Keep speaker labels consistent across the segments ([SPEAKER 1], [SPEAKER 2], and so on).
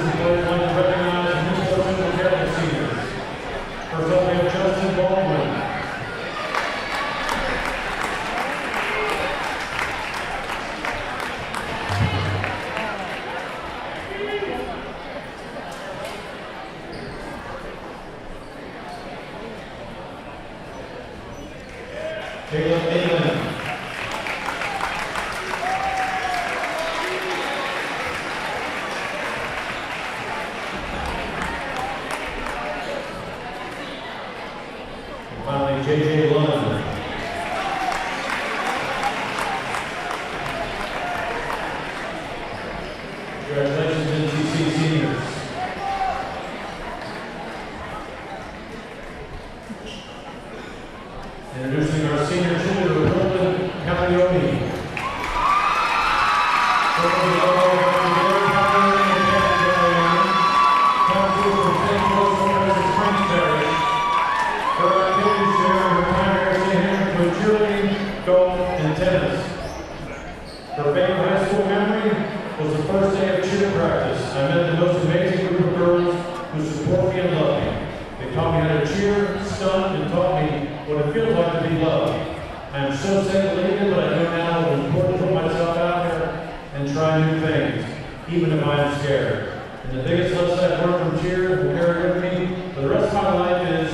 [SPEAKER 1] and players like to recognize the new Central Catholic seniors. First up, we have Justin Baldwin. Congratulations, NCC seniors. Introducing our senior cheerleader, Roland Calioni. Cheerleading, golf, and tennis. Her favorite high school memory was the first day of cheer practice. I met the most amazing group of girls who support me and love me. They taught me how to cheer, stunt, and taught me what it feels like to be loved. I am so sad to leave it, but I know now it's important to put myself out there and try new things, even if I am scared. And the biggest lesson I've learned from cheer will carry with me for the rest of my life is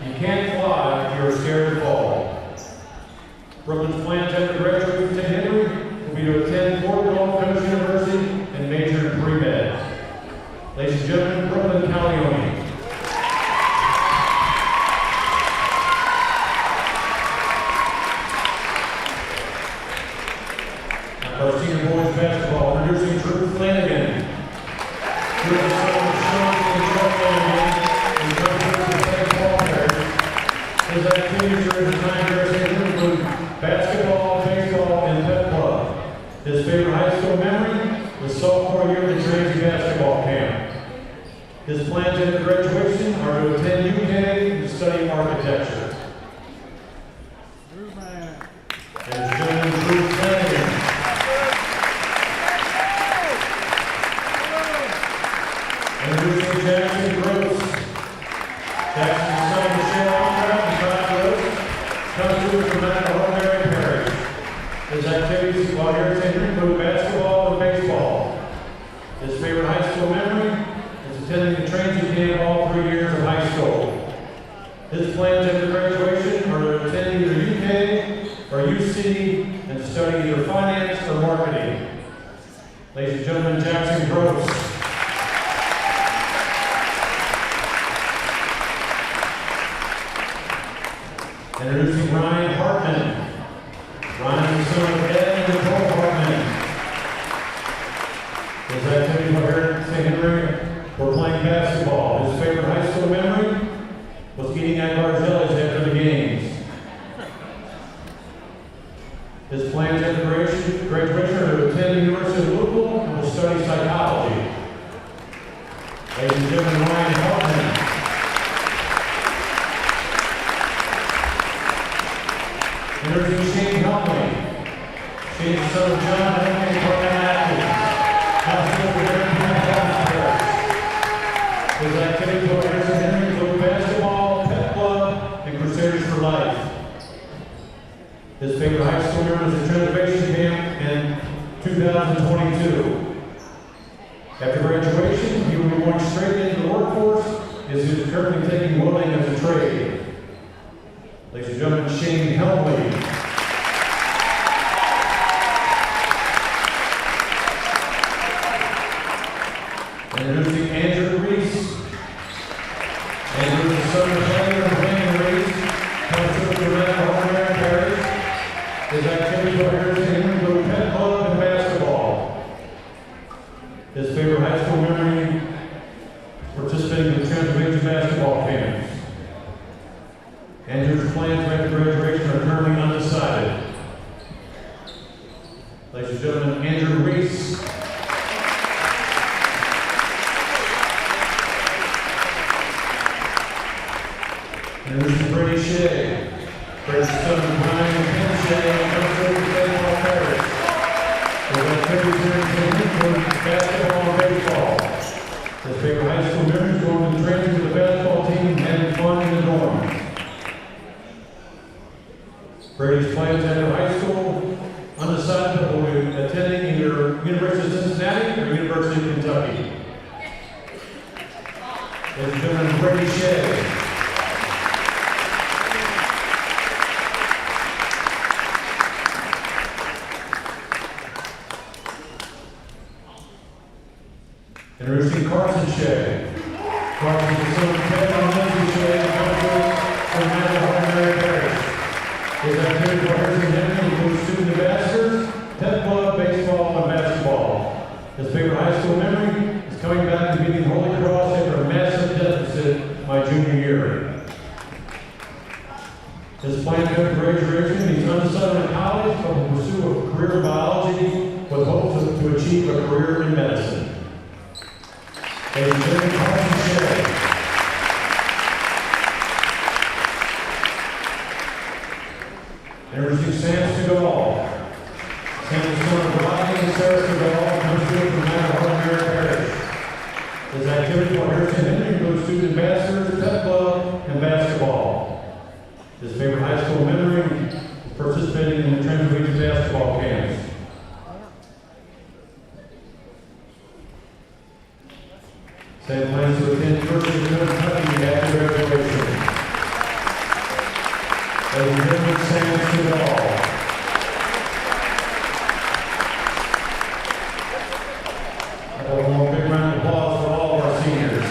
[SPEAKER 1] you can't fly if you're scared to fall. Brooklyn's plans after graduating from St. Henry will be to attend Fort Gulf Coast University and major in pre-med. Ladies and gentlemen, Brooklyn Calioni. Our senior boys basketball, introducing Drew Flanagan. Drew is the son of Sean and Chuck Flanagan, and comes from the baseball players. His activities during his time here at St. Henry include basketball, baseball, and pep club. His favorite high school memory was sophomore year at the Trinity basketball camp. His plans after graduation are to attend UK and study architecture. And Drew Flanagan. Introducing Jackson Gross. Jackson's son Michelle Alcott and Todd Gross comes to us from Ordinary Parish. His activities while here at St. Henry include basketball and baseball. His favorite high school memory is attending the Trinity camp all 3 years of high school. His plans after graduation are to attend either UK or UC and study either finance or marketing. Ladies and gentlemen, Jackson Gross. Introducing Ryan Hartman. Ryan is the son of Ed and Nicole Hartman. His activity while here at St. Henry were playing basketball. His favorite high school memory was eating at Garzelli's after the games. His plans after graduation are to attend the University of Louisville and will study psychology. Ladies and gentlemen, Ryan Hartman. Introducing Shane Helmley. Shane is the son of John Helmley and Brian Atkins. Hospital for European Health Care. His activities while here at St. Henry include basketball, pep club, and Crusaders for Life. His favorite high school memory was the Transformation Camp in 2022. After graduation, he will be going straight into the workforce as he is currently taking welding as a trade. Ladies and gentlemen, Shane Helmley. Introducing Andrew Reese. Andrew is the son of Taylor and Brandon Reese, comes from the Ordinary Parish. His activities while here at St. Henry include pep club and basketball. His favorite high school memory, participating in the Transformation basketball camps. Andrew's plans after graduation are currently undecided. Ladies and gentlemen, Andrew Reese. Introducing Brady Shea. Brady's son of Brian and Ken Shea comes from the baseball parish. His activities here in St. Henry include basketball and baseball. His favorite high school memories going to the training with the basketball team and having fun in the dorms. Brady's plans after high school, undecided, but will be attending either University of Cincinnati or University of Kentucky. Ladies and gentlemen, Brady Shea. Introducing Carson Shea. Carson is the son of Ted and Lindsay Shea, and graduate from Mary Parish. His activity for Harrison Henry includes student ambassadors, pep club, baseball, and basketball. His favorite high school memory is coming back and beating Holy Cross after a massive deficit my junior year. His plan after graduation, he's undecided on college, but will pursue a career in biology with hopes to achieve a career in medicine. Ladies and gentlemen, Carson Shea. Introducing Sam Seagal. Sam is the son of Rodney and Sarah Seagal, comes to from Mary Parish. His activity for Harrison Henry includes student ambassadors, pep club, and basketball. His favorite high school memory is participating in the Transylvania basketball camps. Sam plans to attend University of Kentucky after graduation. Ladies and gentlemen, Sam Seagal. One big round of applause for all of our seniors.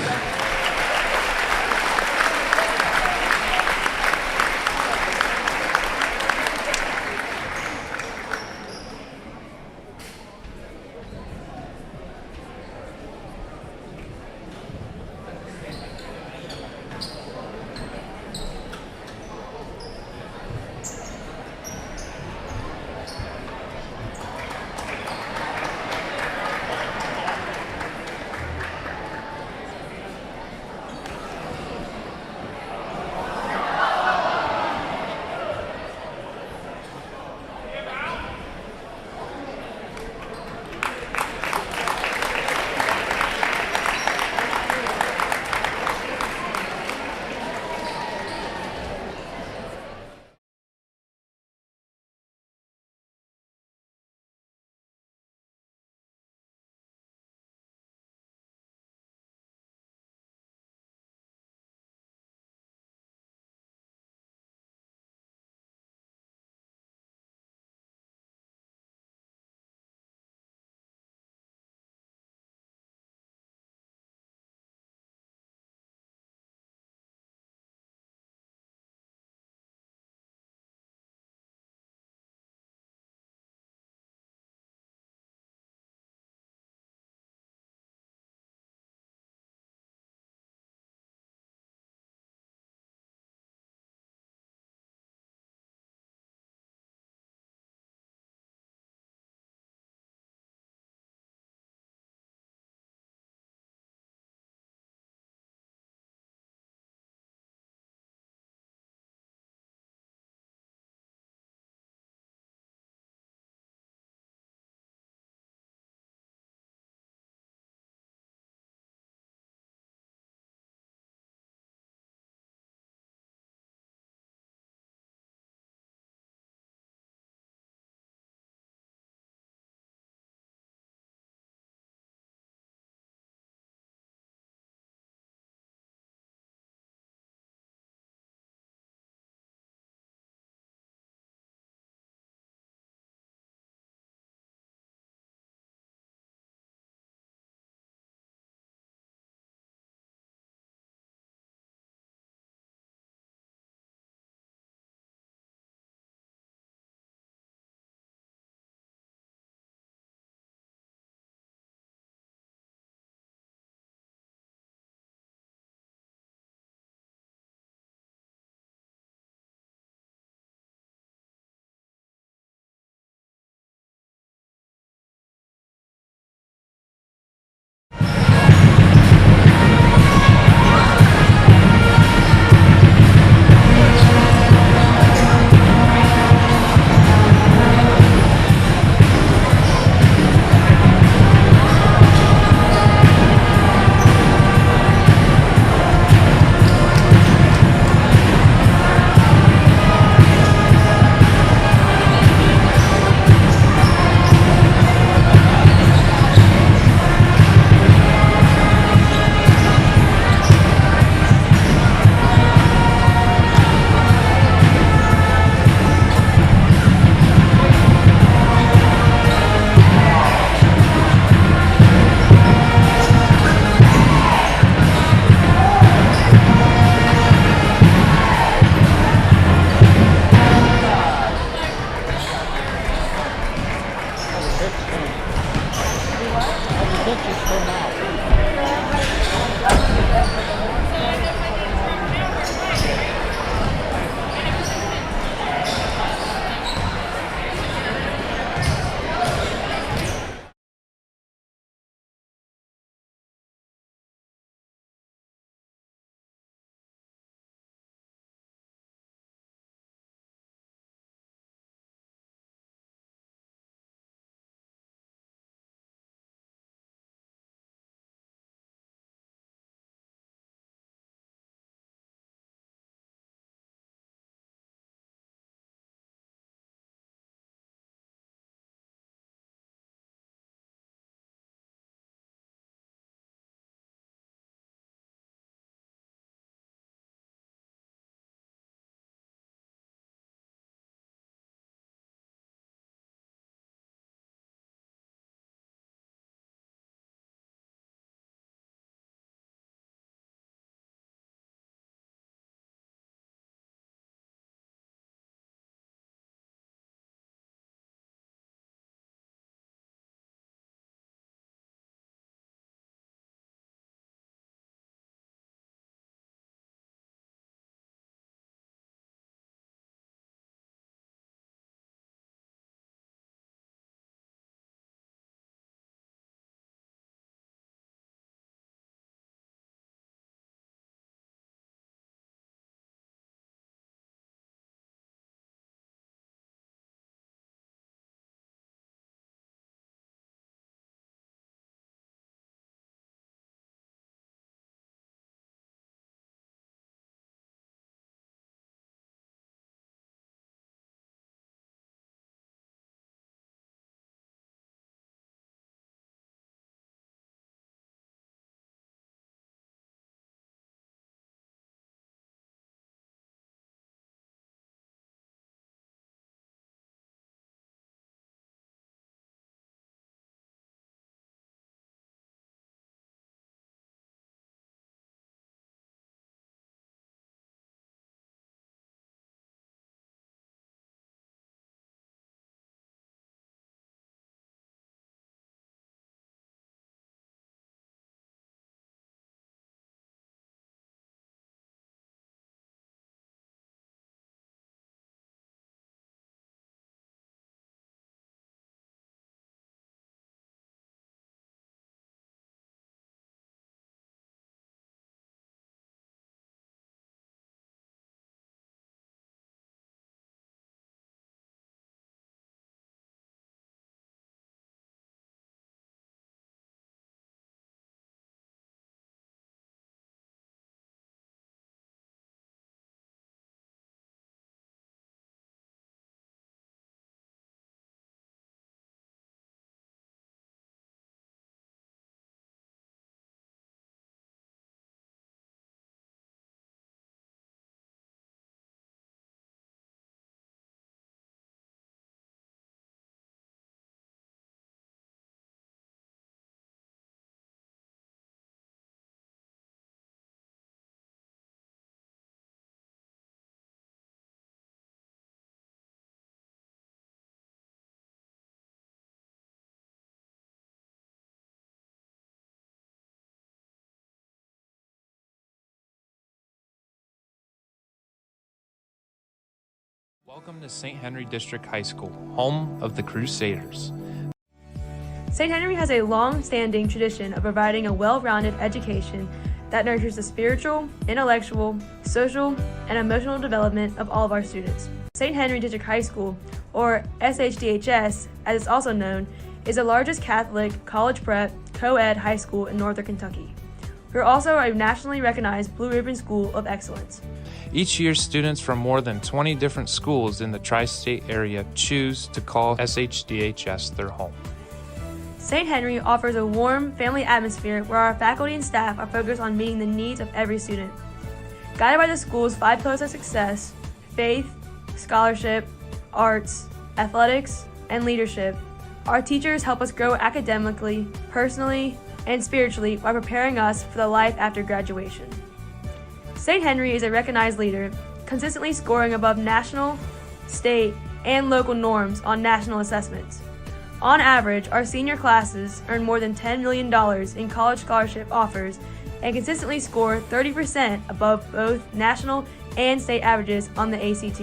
[SPEAKER 2] Welcome to St. Henry District High School, home of the Crusaders.
[SPEAKER 3] St. Henry has a long-standing tradition of providing a well-rounded education that nurtures the spiritual, intellectual, social, and emotional development of all of our students. St. Henry District High School, or SHDHS, as it's also known, is the largest Catholic college prep co-ed high school in Northern Kentucky. We're also a nationally recognized Blue Ribbon School of Excellence.
[SPEAKER 2] Each year, students from more than 20 different schools in the tri-state area choose to call SHDHS their home.
[SPEAKER 3] St. Henry offers a warm, family atmosphere where our faculty and staff are focused on meeting the needs of every student. Guided by the school's 5 pillars of success: faith, scholarship, arts, athletics, and leadership, our teachers help us grow academically, personally, and spiritually while preparing us for the life after graduation. St. Henry is a recognized leader, consistently scoring above national, state, and local norms on national assessments. On average, our senior classes earn more than $10 million in college scholarship offers and consistently score 30% above both national and state averages on the ACT.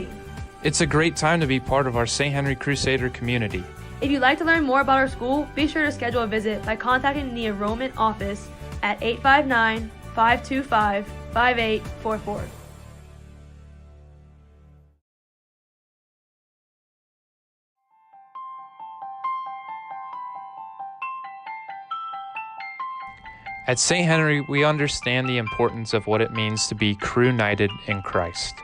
[SPEAKER 2] It's a great time to be part of our St. Henry Crusader community.
[SPEAKER 3] If you'd like to learn more about our school, be sure to schedule a visit by contacting the enrollment office at 859-525-5844.
[SPEAKER 2] At St. Henry, we understand the importance of what it means to be crew-united in Christ.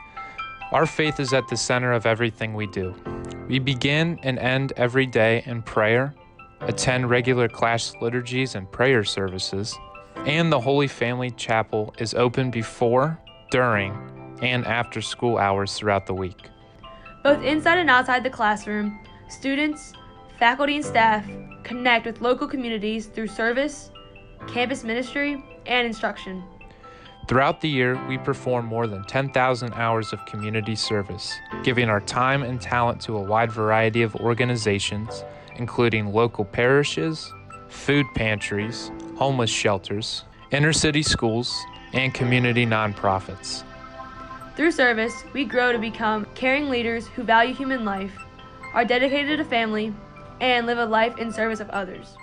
[SPEAKER 2] Our faith is at the center of everything we do. We begin and end every day in prayer, attend regular class liturgies and prayer services, and the Holy Family Chapel is open before, during, and after school hours throughout the week.
[SPEAKER 3] Both inside and outside the classroom, students, faculty, and staff connect with local communities through service, campus ministry, and instruction.
[SPEAKER 2] Throughout the year, we perform more than 10,000 hours of community service, giving our time and talent to a wide variety of organizations, including local parishes, food pantries, homeless shelters, inner-city schools, and community nonprofits.
[SPEAKER 3] Through service, we grow to become caring leaders who value human life, are dedicated to family, and live a life in service of others.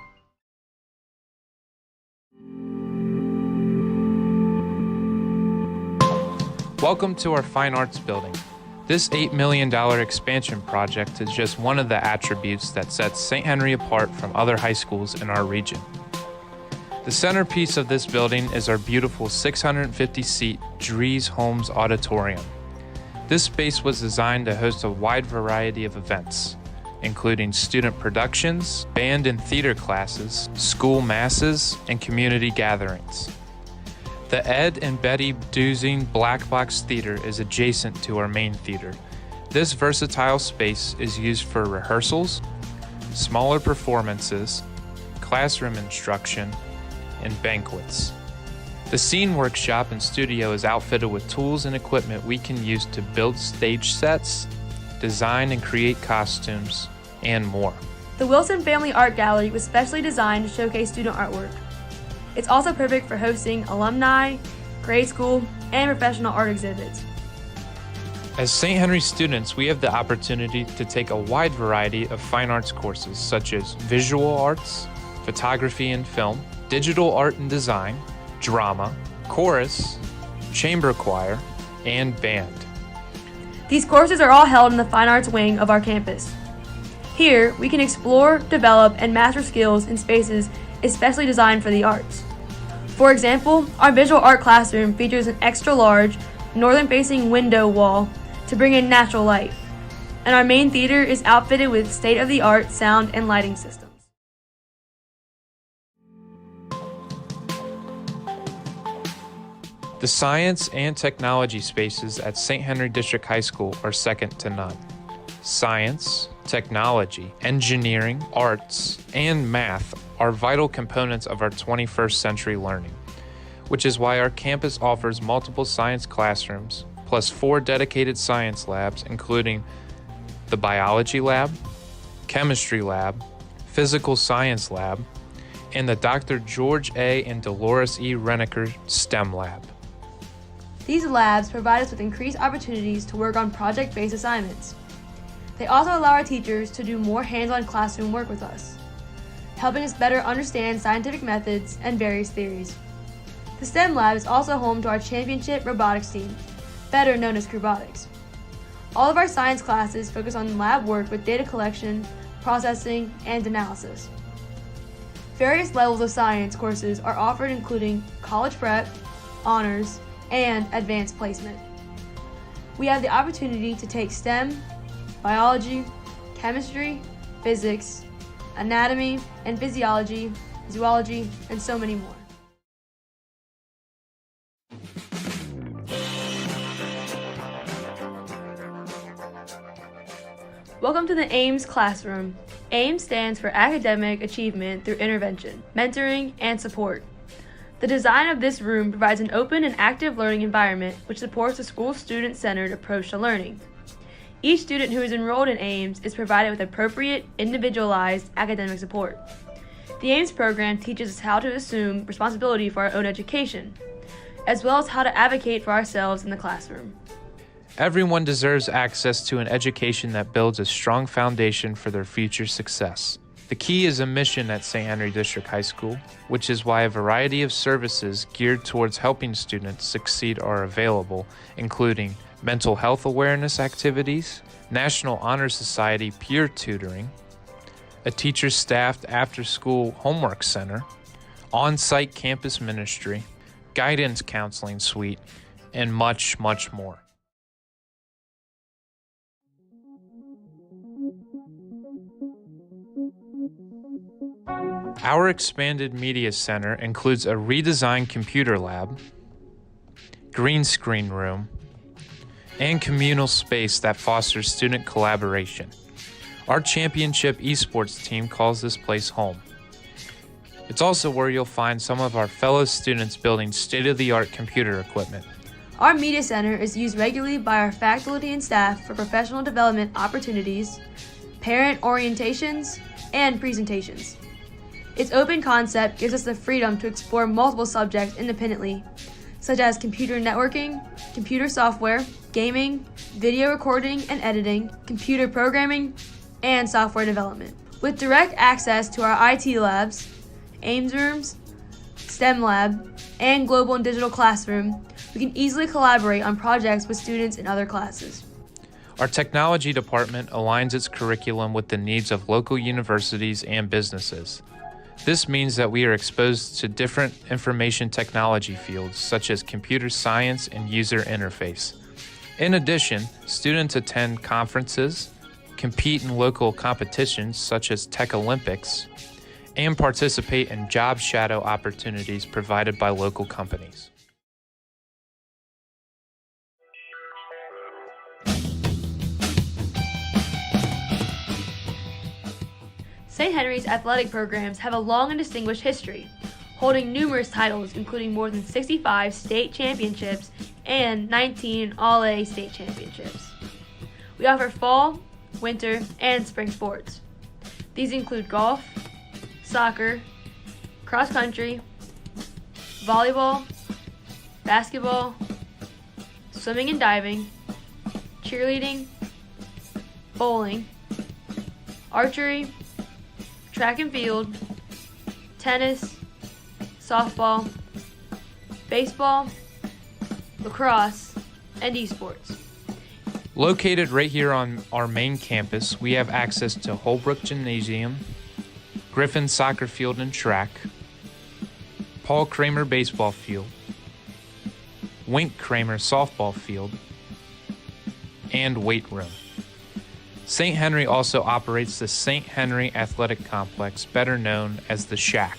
[SPEAKER 2] Welcome to our Fine Arts Building. This $8 million expansion project is just one of the attributes that sets St. Henry apart from other high schools in our region. The centerpiece of this building is our beautiful 650-seat Dries Holmes Auditorium. This space was designed to host a wide variety of events, including student productions, band and theater classes, school masses, and community gatherings. The Ed and Betty Duzing Black Box Theater is adjacent to our main theater. This versatile space is used for rehearsals, smaller performances, classroom instruction, and banquets. The Scene Workshop and studio is outfitted with tools and equipment we can use to build stage sets, design and create costumes, and more.
[SPEAKER 3] The Wilson Family Art Gallery was specially designed to showcase student artwork. It's also perfect for hosting alumni, grade school, and professional art exhibits.
[SPEAKER 2] As St. Henry students, we have the opportunity to take a wide variety of fine arts courses such as visual arts, photography and film, digital art and design, drama, chorus, chamber choir, and band.
[SPEAKER 3] These courses are all held in the Fine Arts wing of our campus. Here, we can explore, develop, and master skills in spaces especially designed for the arts. For example, our visual art classroom features an extra-large, northern-facing window wall to bring in natural light, and our main theater is outfitted with state-of-the-art sound and lighting systems.
[SPEAKER 2] The science and technology spaces at St. Henry District High School are second to none. Science, technology, engineering, arts, and math are vital components of our 21st century learning, which is why our campus offers multiple science classrooms, plus 4 dedicated science labs, including the biology lab, chemistry lab, physical science lab, and the Dr. George A. and Dolores E. Renneker STEM lab.
[SPEAKER 3] These labs provide us with increased opportunities to work on project-based assignments. They also allow our teachers to do more hands-on classroom work with us, helping us better understand scientific methods and various theories. The STEM lab is also home to our championship robotics team, better known as Crewbotics. All of our science classes focus on lab work with data collection, processing, and analysis. Various levels of science courses are offered, including college prep, honors, and advanced placement. We have the opportunity to take STEM, biology, chemistry, physics, anatomy and physiology, zoology, and so many more. Welcome to the AIMS classroom. AIMS stands for Academic Achievement Through Intervention, Mentoring, and Support. The design of this room provides an open and active learning environment which supports the school's student-centered approach to learning. Each student who is enrolled in AIMS is provided with appropriate, individualized academic support. The AIMS program teaches us how to assume responsibility for our own education, as well as how to advocate for ourselves in the classroom.
[SPEAKER 2] Everyone deserves access to an education that builds a strong foundation for their future success. The key is a mission at St. Henry District High School, which is why a variety of services geared towards helping students succeed are available, including mental health awareness activities, National Honor Society peer tutoring, a teacher-staffed after-school homework center, on-site campus ministry, guidance counseling suite, and much, much more. Our expanded media center includes a redesigned computer lab, green screen room, and communal space that fosters student collaboration. Our championship esports team calls this place home. It's also where you'll find some of our fellow students building state-of-the-art computer equipment.
[SPEAKER 3] Our media center is used regularly by our faculty and staff for professional development opportunities, parent orientations, and presentations. Its open concept gives us the freedom to explore multiple subjects independently, such as computer networking, computer software, gaming, video recording and editing, computer programming, and software development. With direct access to our IT labs, AIMS rooms, STEM lab, and global and digital classroom, we can easily collaborate on projects with students in other classes.
[SPEAKER 2] Our technology department aligns its curriculum with the needs of local universities and businesses. This means that we are exposed to different information technology fields such as computer science and user interface. In addition, students attend conferences, compete in local competitions such as Tech Olympics, and participate in job shadow opportunities provided by local companies.
[SPEAKER 3] St. Henry's athletic programs have a long and distinguished history, holding numerous titles including more than 65 state championships and 19 All-A state championships. We offer fall, winter, and spring sports. These include golf, soccer, cross country, volleyball, basketball, swimming and diving, cheerleading, bowling, archery, track and field, tennis, softball, baseball, lacrosse, and esports.
[SPEAKER 2] Located right here on our main campus, we have access to Holbrook Gymnasium, Griffin Soccer Field and Track, Paul Kramer Baseball Field, Wink Kramer Softball Field, and weight room. St. Henry also operates the St. Henry Athletic Complex, better known as the Shack.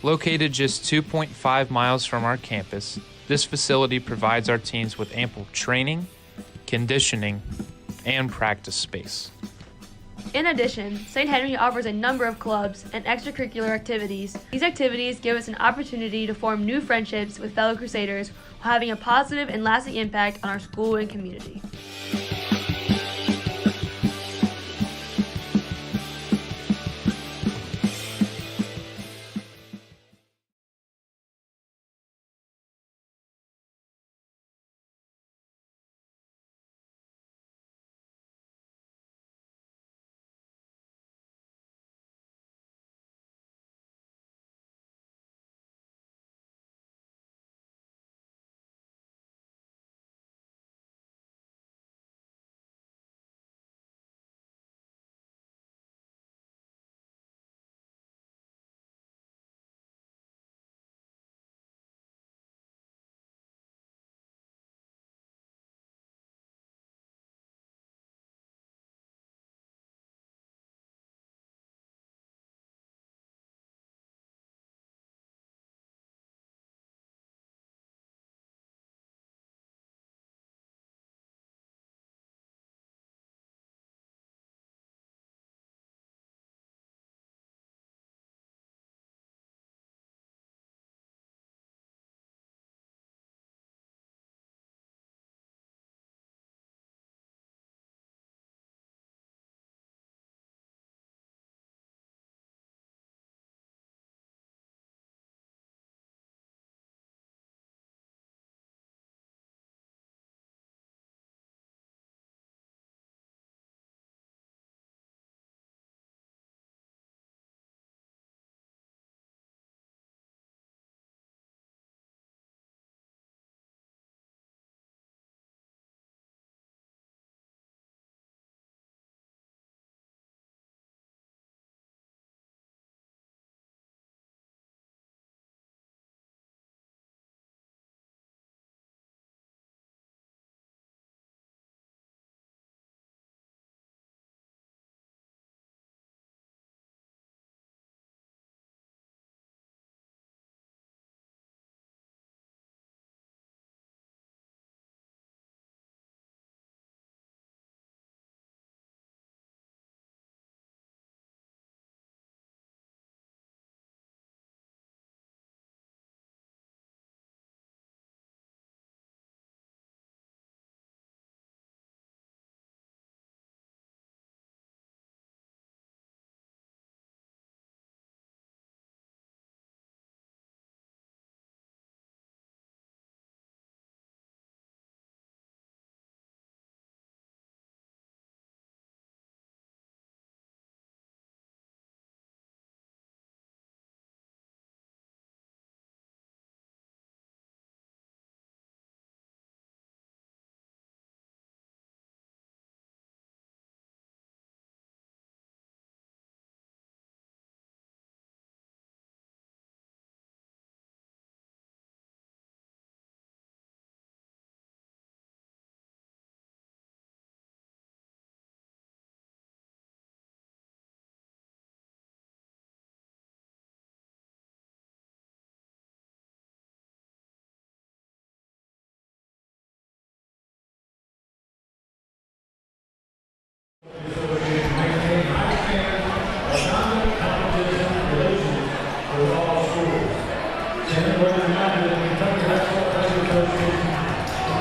[SPEAKER 2] Located just 2.5 miles from our campus, this facility provides our teams with ample training, conditioning, and practice space.
[SPEAKER 3] In addition, St. Henry offers a number of clubs and extracurricular activities. These activities give us an opportunity to form new friendships with fellow Crusaders while having a positive and lasting impact on our school and community.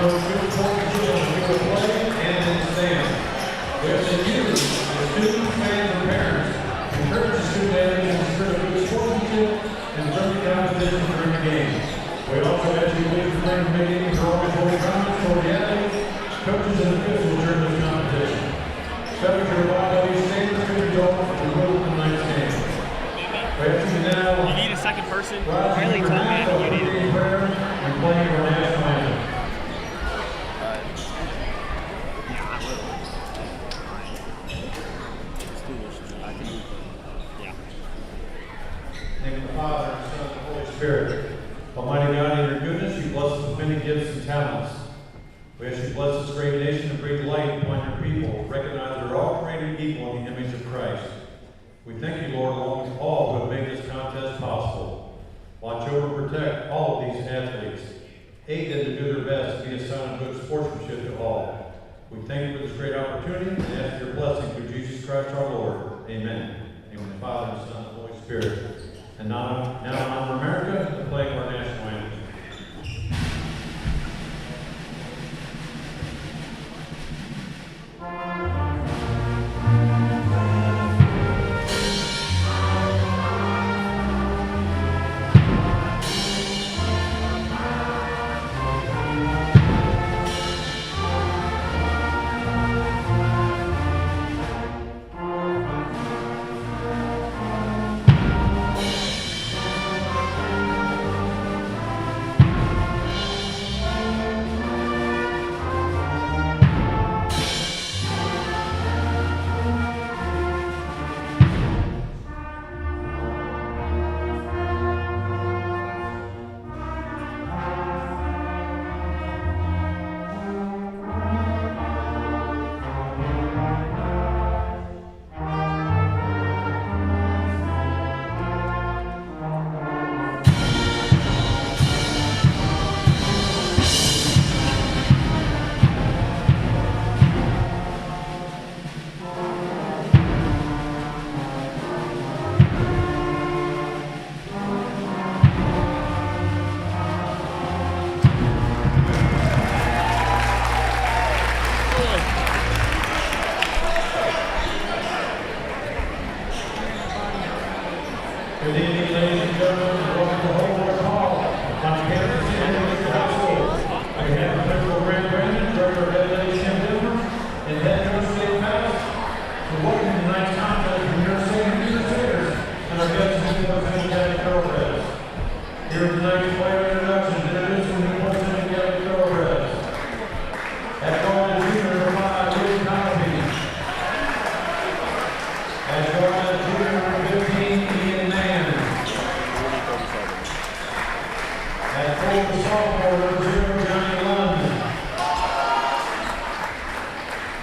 [SPEAKER 1] shows good sportsmanship on the field of play and in the stands. We have to use the students, fans, and parents to encourage the student athletes in the spirit of good sportsmanship and friendly competition during the game. We also ask you please refrain from making any derogatory comments toward the athletes, coaches, and officials during this competition. Subject to review, these statements will be over for the rule of tonight's game. We have to now.
[SPEAKER 4] You need a second person?
[SPEAKER 1] Riley told me you needed prayer and playing our national anthem.
[SPEAKER 4] Yeah, I will. Let's do this. I can do. Yeah.
[SPEAKER 1] In the name of the Father, and the Son, and the Holy Spirit. Almighty God, in your goodness, you bless us with many gifts and talents. We ask you to bless this great nation and bring light upon your people. Recognize they're all created equal in the image of Christ. We thank you, Lord, along with all who have made this contest possible. Watch over and protect all of these athletes. Aid them to do their best to be a sign of good sportsmanship to all. We thank you for this great opportunity and ask your blessing through Jesus Christ our Lord. Amen. In the Father, and the Son, and the Holy Spirit. And now in honor of America, the playing of our national anthem. Good evening, ladies and gentlemen, and welcome to Holbrook Hall on campus in Interlude High School. We have the Principal Grant Brandon, Director of Ed Tim Dimmer, and Head Coach State Fast to welcome tonight's contest from your St. Crusaders and our guests in the St. County Thoroughbreds. Here are tonight's player introductions, introducing the St. County Thoroughbreds. At guard is junior number 5, William Connolly. At guard is junior number 15, Ian Mann. At forward sophomore, number 0, Johnny Lund.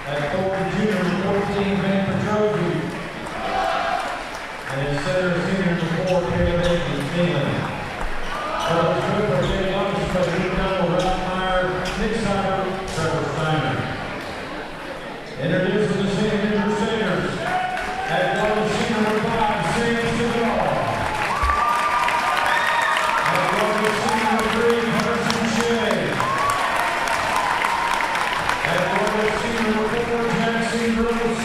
[SPEAKER 1] At forward junior, number 14, Ben Petrosi. And at center, senior, number 4, Caleb Aiken. That was good for Jay Lundis, but Luke Donald, Ralph Meyer, Nick Seiber, Trevor Steiner. Introducing the senior Crusaders. At guard, senior number 5, Sam Seagal. At guard, senior number 3, Harrison Shea. At guard, senior number 4, Jackson Bruce.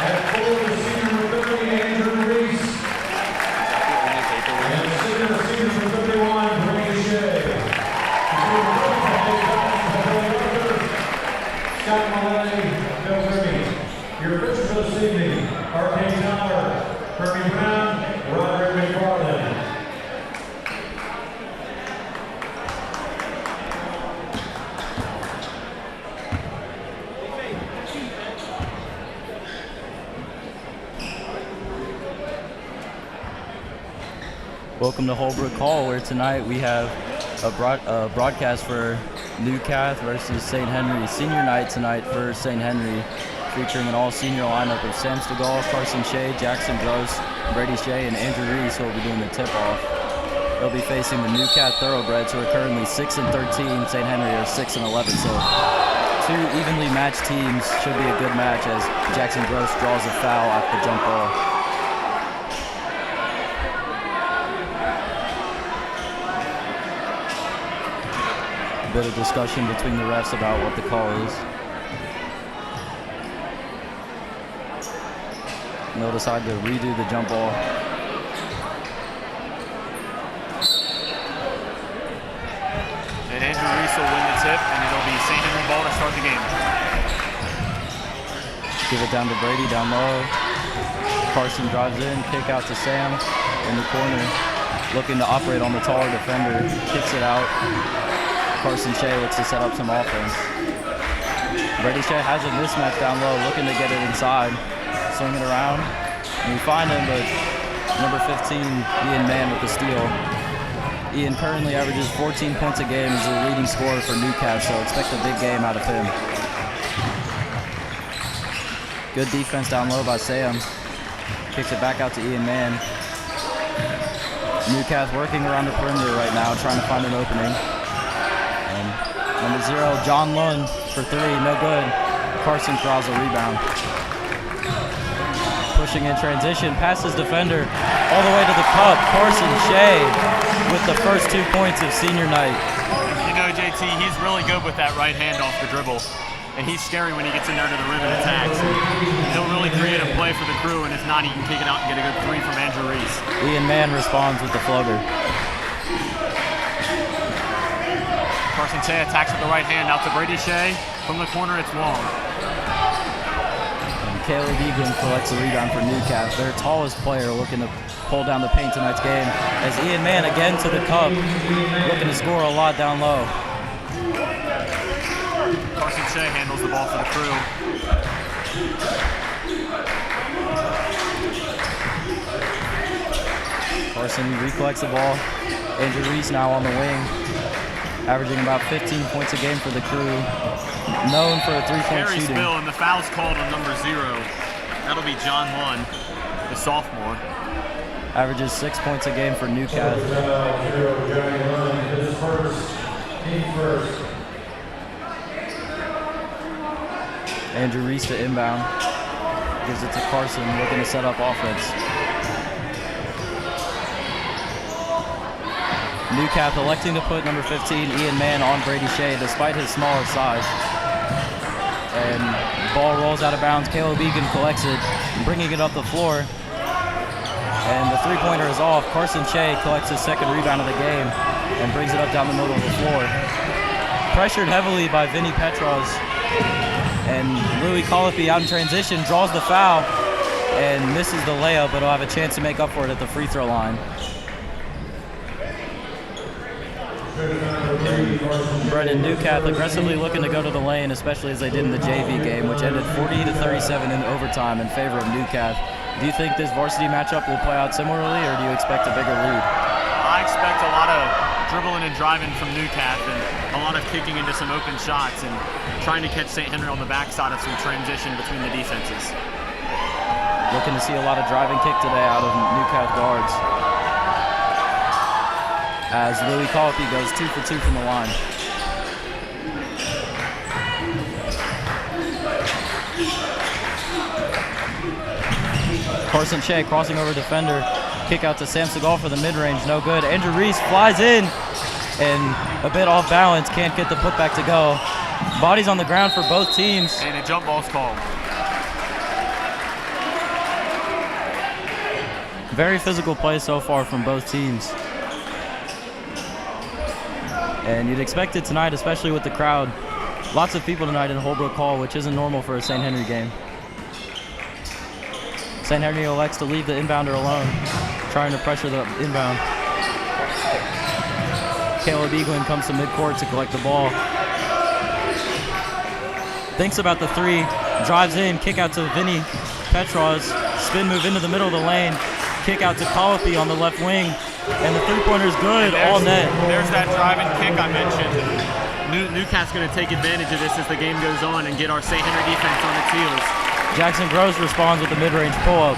[SPEAKER 1] At forward, senior number 30, Andrew Reese. And senior number 31, Brady Shea. Scott Malay, Bill Grimmy. Your officials for this evening, R.K. Tyler, Kirby Brown, Roderick McFarland.
[SPEAKER 5] Welcome to Holbrook Hall, where tonight we have a broadcast for Newcath versus St. Henry. Senior night tonight for St. Henry, featuring an all-senior lineup of Sam Stegall, Carson Shea, Jackson Gross, Brady Shea, and Andrew Reese, who will be doing the tip-off. They'll be facing the Newcath Thoroughbreds, who are currently 6-13. St. Henry are 6-11. So two evenly matched teams. Should be a good match as Jackson Gross draws a foul off the jump ball. bit of discussion between the refs about what the call is. And they'll decide to redo the jump ball.
[SPEAKER 4] And Andrew Reese will win the tip, and it'll be St. Henry ball to start the game.
[SPEAKER 5] Give it down to Brady, down low. Carson drives in, kick out to Sam in the corner. Looking to operate on the taller defender, kicks it out. Carson Shea looks to set up some offense. Brady Shea has a mismatch down low, looking to get it inside. Swing it around, and we find him, but number 15, Ian Mann with the steal. Ian currently averages 14 points a game, is the leading scorer for Newcastle, so expect a big game out of him. Good defense down low by Sam. Kicks it back out to Ian Mann. Newcastle working around the perimeter right now, trying to find an opening. And number 0, John Lund for 3, no good. Carson draws a rebound. Pushing in transition, passes defender all the way to the cup. Carson Shea with the first 2 points of senior night.
[SPEAKER 4] You know, JT, he's really good with that right hand off the dribble. And he's scary when he gets in there to the rim and attacks. He'll really create a play for the crew, and if not, he can kick it out and get a good 3 from Andrew Reese.
[SPEAKER 5] Ian Mann responds with the floater.
[SPEAKER 4] Carson Shea attacks with the right hand out to Brady Shea. From the corner, it's long.
[SPEAKER 5] And Caleb Egan collects a rebound for Newcastle. Their tallest player looking to pull down the paint tonight's game. As Ian Mann again to the cup, looking to score a lot down low.
[SPEAKER 4] Carson Shea handles the ball for the crew.
[SPEAKER 5] Carson recollects the ball. Andrew Reese now on the wing, averaging about 15 points a game for the crew. Known for a three-point
[SPEAKER 4] Carry
[SPEAKER 5] shooting.
[SPEAKER 4] spill, and the foul's called on number 0. That'll be John Lund, the sophomore.
[SPEAKER 5] Averages 6 points a game for Newcastle. Andrew Reese to inbound. Gives it to Carson, looking to set up offense. Newcastle electing to put number 15, Ian Mann, on Brady Shea, despite his smaller size. And ball rolls out of bounds. Caleb Egan collects it, bringing it up the floor. And the three-pointer is off. Carson Shea collects his second rebound of the game and brings it up down the middle of the floor. Pressured heavily by Vinny Petros. And Louis Colopy out in transition, draws the foul and misses the layup, but he'll have a chance to make up for it at the free throw line. Brendan, Newcastle aggressively looking to go to the lane, especially as they did in the JV game, which ended 40-37 in overtime in favor of Newcastle. Do you think this varsity matchup will play out similarly, or do you expect a bigger lead?
[SPEAKER 4] I expect a lot of dribbling and driving from Newcastle and a lot of kicking into some open shots and trying to catch St. Henry on the backside of some transition between the defenses.
[SPEAKER 5] Looking to see a lot of driving kick today out of Newcastle guards. As Louis Colopy goes 2 for 2 from the line. Carson Shea crossing over defender. Kick out to Sam Segal for the mid-range, no good. Andrew Reese flies in and a bit off balance, can't get the putback to go. Bodies on the ground for both teams.
[SPEAKER 4] And a jump ball's called.
[SPEAKER 5] Very physical play so far from both teams. And you'd expect it tonight, especially with the crowd. Lots of people tonight in Holbrook Hall, which isn't normal for a St. Henry game. St. Henry elects to leave the inbounder alone, trying to pressure the inbound. Caleb Eaglin comes to midcourt to collect the ball. Thinks about the three, drives in, kick out to Vinny Petros, spin move into the middle of the lane, kick out to Colopy on the left wing, and the three-pointer is good, all net.
[SPEAKER 4] There's that driving kick I mentioned. Newcastle's going to take advantage of this as the game goes on and get our St. Henry defense on its heels.
[SPEAKER 5] Jackson Gross responds with the mid-range pull-up.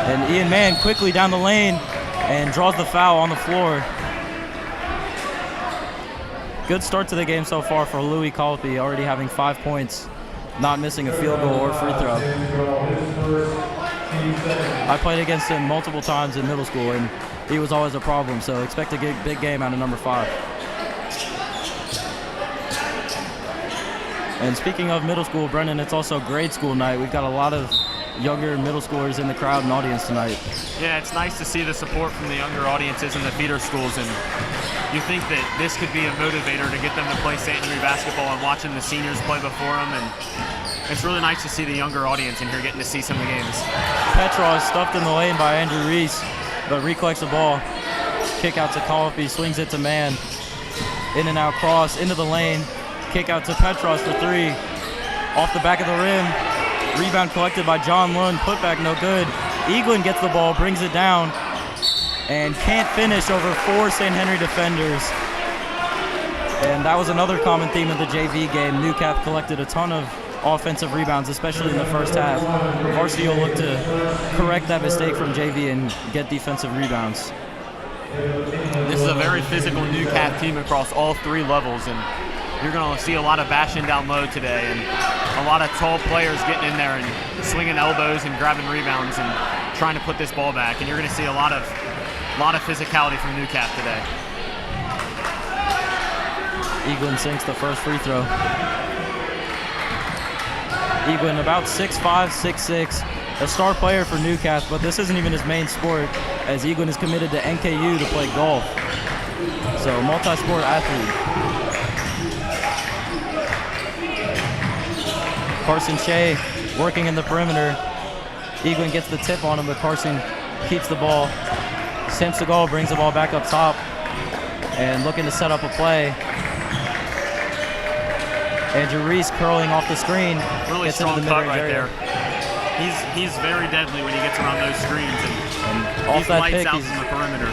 [SPEAKER 5] And Ian Mann quickly down the lane and draws the foul on the floor. Good start to the game so far for Louis Colopy, already having 5 points, not missing a field goal or free throw. I played against him multiple times in middle school, and he was always a problem, so expect a big game out of number 5. And speaking of middle school, Brendan, it's also grade school night. We've got a lot of younger middle schoolers in the crowd and audience tonight.
[SPEAKER 4] Yeah, it's nice to see the support from the younger audiences in the feeder schools, and you think that this could be a motivator to get them to play St. Henry basketball and watching the seniors play before them, and it's really nice to see the younger audience in here getting to see some of the games.
[SPEAKER 5] Petrov is stuffed in the lane by Andrew Reese, but recollects the ball. Kick out to Coffey, swings it to Mann. In and out cross, into the lane. Kick out to Petros for three. Off the back of the rim. Rebound collected by John Lund. Putback no good. Eaglin gets the ball, brings it down, and can't finish over 4 St. Henry defenders. And that was another common theme of the JV game. Newcath collected a ton of offensive rebounds, especially in the first half. Varsity will look to correct that mistake from JV and get defensive rebounds.
[SPEAKER 4] This is a very physical Newcath team across all 3 levels, and you're going to see a lot of bashing down low today, and a lot of tall players getting in there and swinging elbows and grabbing rebounds and trying to put this ball back. And you're going to see a lot of physicality from Newcath today.
[SPEAKER 5] Eaglin sinks the first free throw. Eaglin about 6'5", 6'6", a star player for Newcath, but this isn't even his main sport, as Eaglin is committed to NKU to play golf. So multi-sport athlete. Carson Shea working in the perimeter. Eaglin gets the tip on him, but Carson keeps the ball. Sam Segal brings the ball back up top and looking to set up a play. Andrew Reese curling off the screen.
[SPEAKER 4] Really
[SPEAKER 5] gets
[SPEAKER 4] strong
[SPEAKER 5] into the
[SPEAKER 4] cut
[SPEAKER 5] mid-range
[SPEAKER 4] right
[SPEAKER 5] area.
[SPEAKER 4] there. He's very deadly when he gets around those screens, and
[SPEAKER 5] Off
[SPEAKER 4] he's
[SPEAKER 5] that
[SPEAKER 4] lights
[SPEAKER 5] pick,
[SPEAKER 4] out
[SPEAKER 5] he's
[SPEAKER 4] from the perimeter.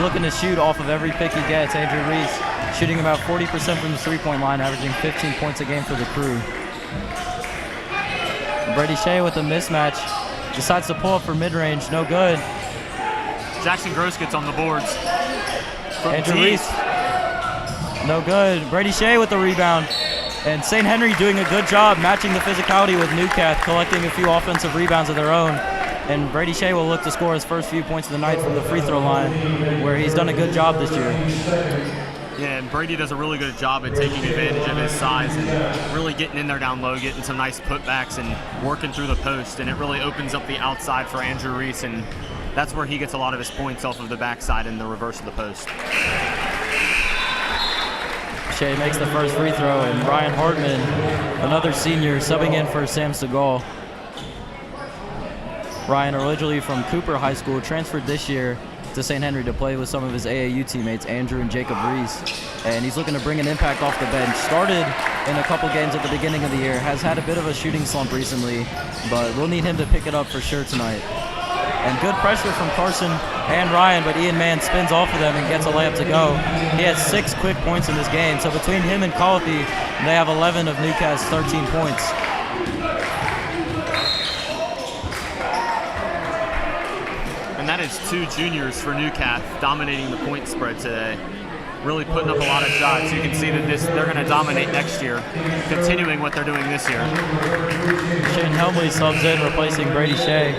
[SPEAKER 5] looking to shoot off of every pick he gets. Andrew Reese shooting about 40% from the three-point line, averaging 15 points a game for the crew. Brady Shea with a mismatch. Decides to pull up for mid-range. No good.
[SPEAKER 4] Jackson Gross gets on the boards. From
[SPEAKER 5] Andrew
[SPEAKER 4] deep.
[SPEAKER 5] Reese. No good. Brady Shea with the rebound. And St. Henry doing a good job matching the physicality with Newcath, collecting a few offensive rebounds of their own. And Brady Shea will look to score his first few points of the night from the free throw line, where he's done a good job this year.
[SPEAKER 4] Yeah, and Brady does a really good job at taking advantage of his size and really getting in there down low, getting some nice putbacks and working through the post, and it really opens up the outside for Andrew Reese, and that's where he gets a lot of his points off of the backside in the reverse of the post.
[SPEAKER 5] Shea makes the first free throw, and Ryan Hartman, another senior, subbing in for Sam Segal. Ryan, originally from Cooper High School, transferred this year to St. Henry to play with some of his AAU teammates, Andrew and Jacob Reese. And he's looking to bring an impact off the bench. Started in a couple games at the beginning of the year, has had a bit of a shooting slump recently, but we'll need him to pick it up for sure tonight. And good pressure from Carson and Ryan, but Ian Mann spins off of them and gets a layup to go. He has 6 quick points in this game, so between him and Coffey, they have 11 of Newcast's 13 points.
[SPEAKER 4] And that is 2 juniors for Newcath dominating the point spread today. Really putting up a lot of shots. You can see that they're going to dominate next year, continuing what they're doing this year.
[SPEAKER 5] Shane Helmley subs in, replacing Brady Shea.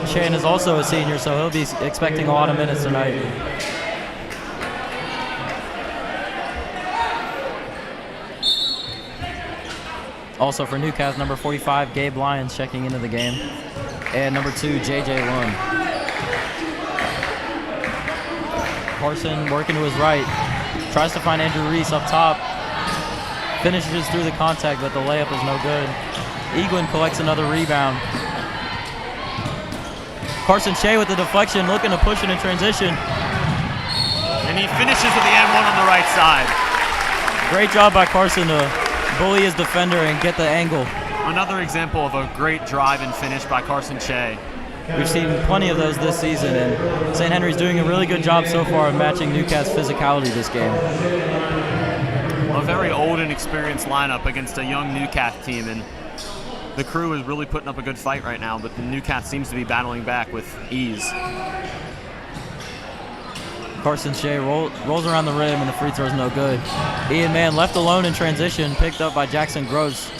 [SPEAKER 5] Shane is also a senior, so he'll be expecting a lot of minutes tonight. Also for Newcastle, number 45, Gabe Lyons checking into the game. And number 2, J.J. Lund. Carson working to his right. Tries to find Andrew Reese up top. Finishes through the contact, but the layup is no good. Eaglin collects another rebound. Carson Shea with the deflection, looking to push it in transition.
[SPEAKER 4] And he finishes with the M1 on the right side.
[SPEAKER 5] Great job by Carson to bully his defender and get the angle.
[SPEAKER 4] Another example of a great drive and finish by Carson Shea.
[SPEAKER 5] We've seen plenty of those this season, and St. Henry's doing a really good job so far of matching Newcastle's physicality this game.
[SPEAKER 4] A very old and experienced lineup against a young Newcastle team, and the crew is really putting up a good fight right now, but the Newcastle seems to be battling back with ease.
[SPEAKER 5] Carson Shea rolls around the rim, and the free throw's no good. Ian Mann left alone in transition, picked up by Jackson Gross.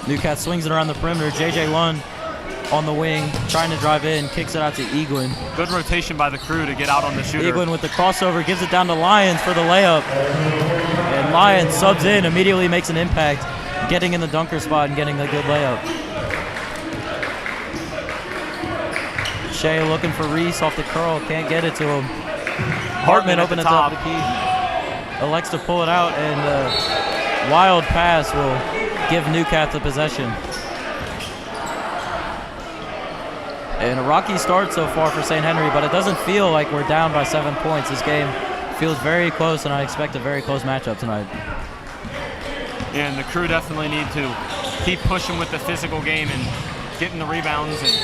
[SPEAKER 5] Newcastle swings it around the perimeter. J.J. Lund on the wing, trying to drive in, kicks it out to Eaglin.
[SPEAKER 4] Good rotation by the crew to get out on the shooter.
[SPEAKER 5] Eaglin with the crossover, gives it down to Lyons for the layup. And Lyons subs in, immediately makes an impact, getting in the dunker spot and getting a good layup. Shea looking for Reese off the curl, can't get it to him. Hartman open at the top of the key. Elects to pull it out, and a wild pass will give Newcath the possession. And a rocky start so far for St. Henry, but it doesn't feel like we're down by 7 points. This game feels very close, and I expect a very close matchup tonight.
[SPEAKER 4] Yeah, and the crew definitely need to keep pushing with the physical game and getting the rebounds. And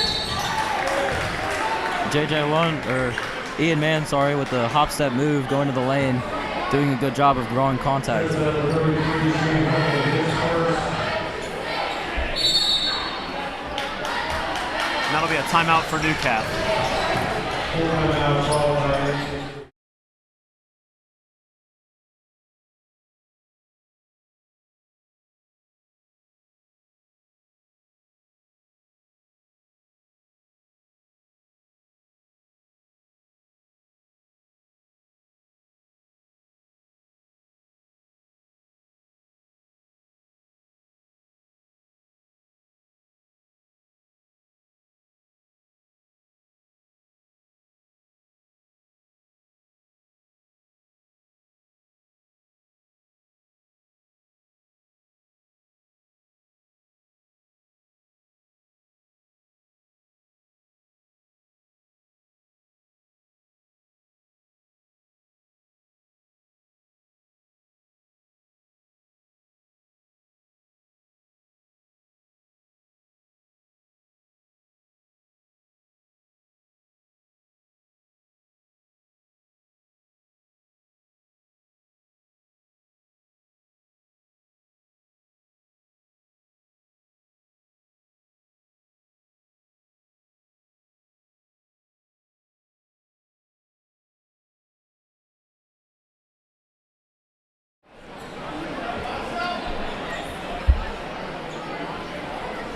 [SPEAKER 5] Ian Mann, with the hop step move, going to the lane, doing a good job of drawing contact.
[SPEAKER 4] And that'll be a timeout for Newcath.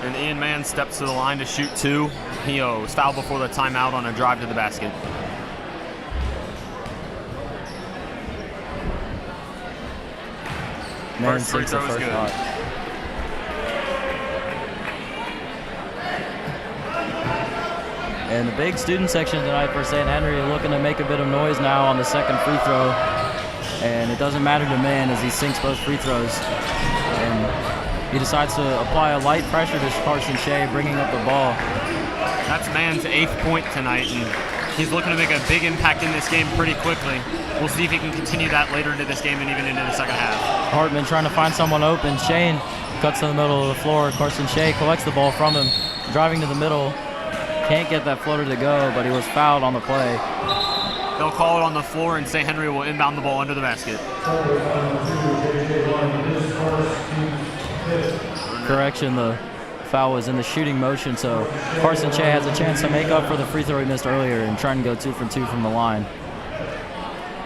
[SPEAKER 4] And Ian Mann steps to the line to shoot two. He was fouled before the timeout on a drive to the basket. First free throw is good.
[SPEAKER 5] And the big student section tonight for St. Henry looking to make a bit of noise now on the second free throw. And it doesn't matter to Mann as he sinks both free throws. And he decides to apply a light pressure to Carson Shea, bringing up the ball.
[SPEAKER 4] That's Mann's 8th point tonight, and he's looking to make a big impact in this game pretty quickly. We'll see if he can continue that later into this game and even into the second half.
[SPEAKER 5] Hartman trying to find someone open. Shane cuts to the middle of the floor. Carson Shea collects the ball from him, driving to the middle. Can't get that floater to go, but he was fouled on the play.
[SPEAKER 4] They'll call it on the floor, and St. Henry will inbound the ball under the basket.
[SPEAKER 5] Correction, the foul was in the shooting motion, so Carson Shea has a chance to make up for the free throw he missed earlier and try and go 2 for 2 from the line.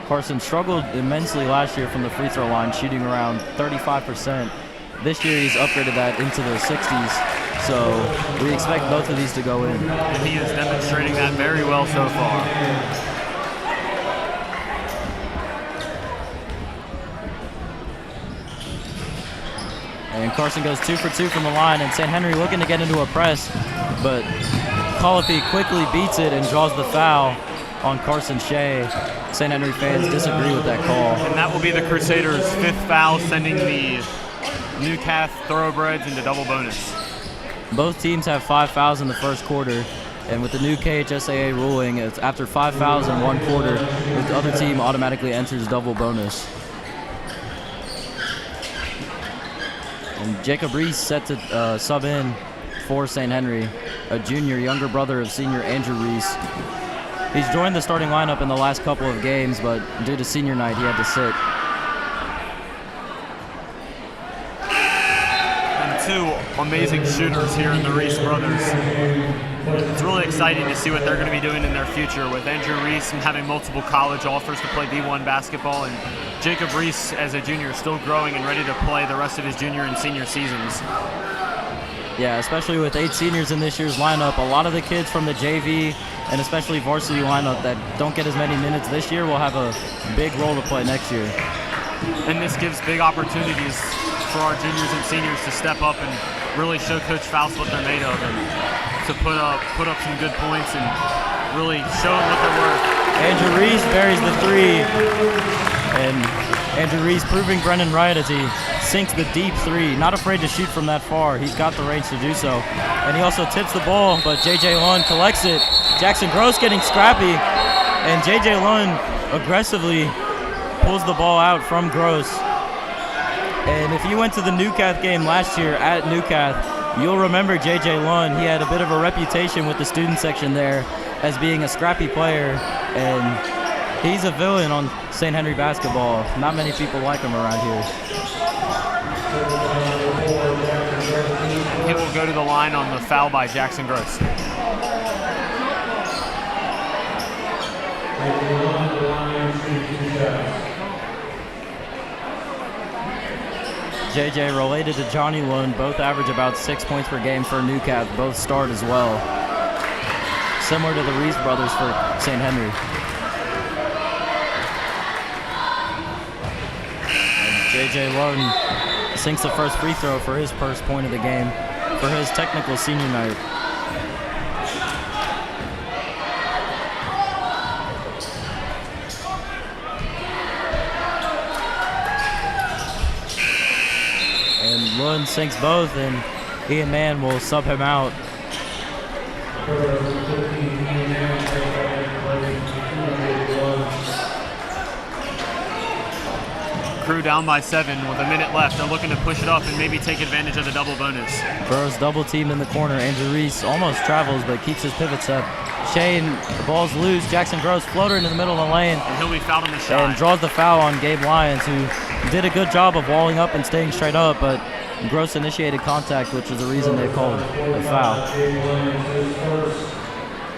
[SPEAKER 5] Carson struggled immensely last year from the free throw line, shooting around 35%. This year he's upgraded that into the 60s, so we expect both of these to go in.
[SPEAKER 4] And he is demonstrating that very well so far.
[SPEAKER 5] And Carson goes 2 for 2 from the line, and St. Henry looking to get into a press, but Colopy quickly beats it and draws the foul on Carson Shea. St. Henry fans disagree with that call.
[SPEAKER 4] And that will be the Crusaders' 5th foul, sending the Newcath Thoroughbreds into double bonus.
[SPEAKER 5] Both teams have 5 fouls in the first quarter, and with the new KHSAA ruling, it's after 5 fouls in 1 quarter, the other team automatically enters double bonus. And Jacob Reese set to sub in for St. Henry, a junior, younger brother of senior Andrew Reese. He's joined the starting lineup in the last couple of games, but due to senior night, he had to sit.
[SPEAKER 4] And 2 amazing shooters here in the Reese brothers. It's really exciting to see what they're going to be doing in their future, with Andrew Reese having multiple college offers to play D1 basketball, and Jacob Reese as a junior still growing and ready to play the rest of his junior and senior seasons.
[SPEAKER 5] Yeah, especially with 8 seniors in this year's lineup, a lot of the kids from the JV and especially varsity lineup that don't get as many minutes this year will have a big role to play next year.
[SPEAKER 4] and this gives big opportunities for our juniors and seniors to step up and really show Coach Faust what they're made of, and to put up some good points and really show them what they're worth.
[SPEAKER 5] Andrew Reese buries the three, and Andrew Reese proving Brennan right as he sinks the deep three. Not afraid to shoot from that far. He's got the range to do so. And he also tips the ball, but J.J. Lund collects it. Jackson Gross getting scrappy, and J.J. Lund aggressively pulls the ball out from Gross. And if you went to the Newcath game last year at Newcath, you'll remember J.J. Lund. He had a bit of a reputation with the student section there as being a scrappy player, and he's a villain on St. Henry basketball. Not many people like him around here.
[SPEAKER 4] He will go to the line on the foul by Jackson Gross.
[SPEAKER 5] JJ related to Johnny Lund, both average about 6 points per game for Newcath, both start as well. Similar to the Reese brothers for St. Henry. And JJ Lund sinks the first free throw for his first point of the game for his technical senior night. And Lund sinks both, and Ian Mann will sub him out.
[SPEAKER 4] Crew down by 7 with a minute left. They're looking to push it up and maybe take advantage of the double bonus.
[SPEAKER 5] Burrows double teamed in the corner. Andrew Reese almost travels but keeps his pivots up. Shane, the ball's loose. Jackson Gross floater into the middle of the lane.
[SPEAKER 4] And he'll be fouled on the shot.
[SPEAKER 5] And draws the foul on Gabe Lyons, who did a good job of walling up and staying straight up, but Gross initiated contact, which is the reason they called a foul.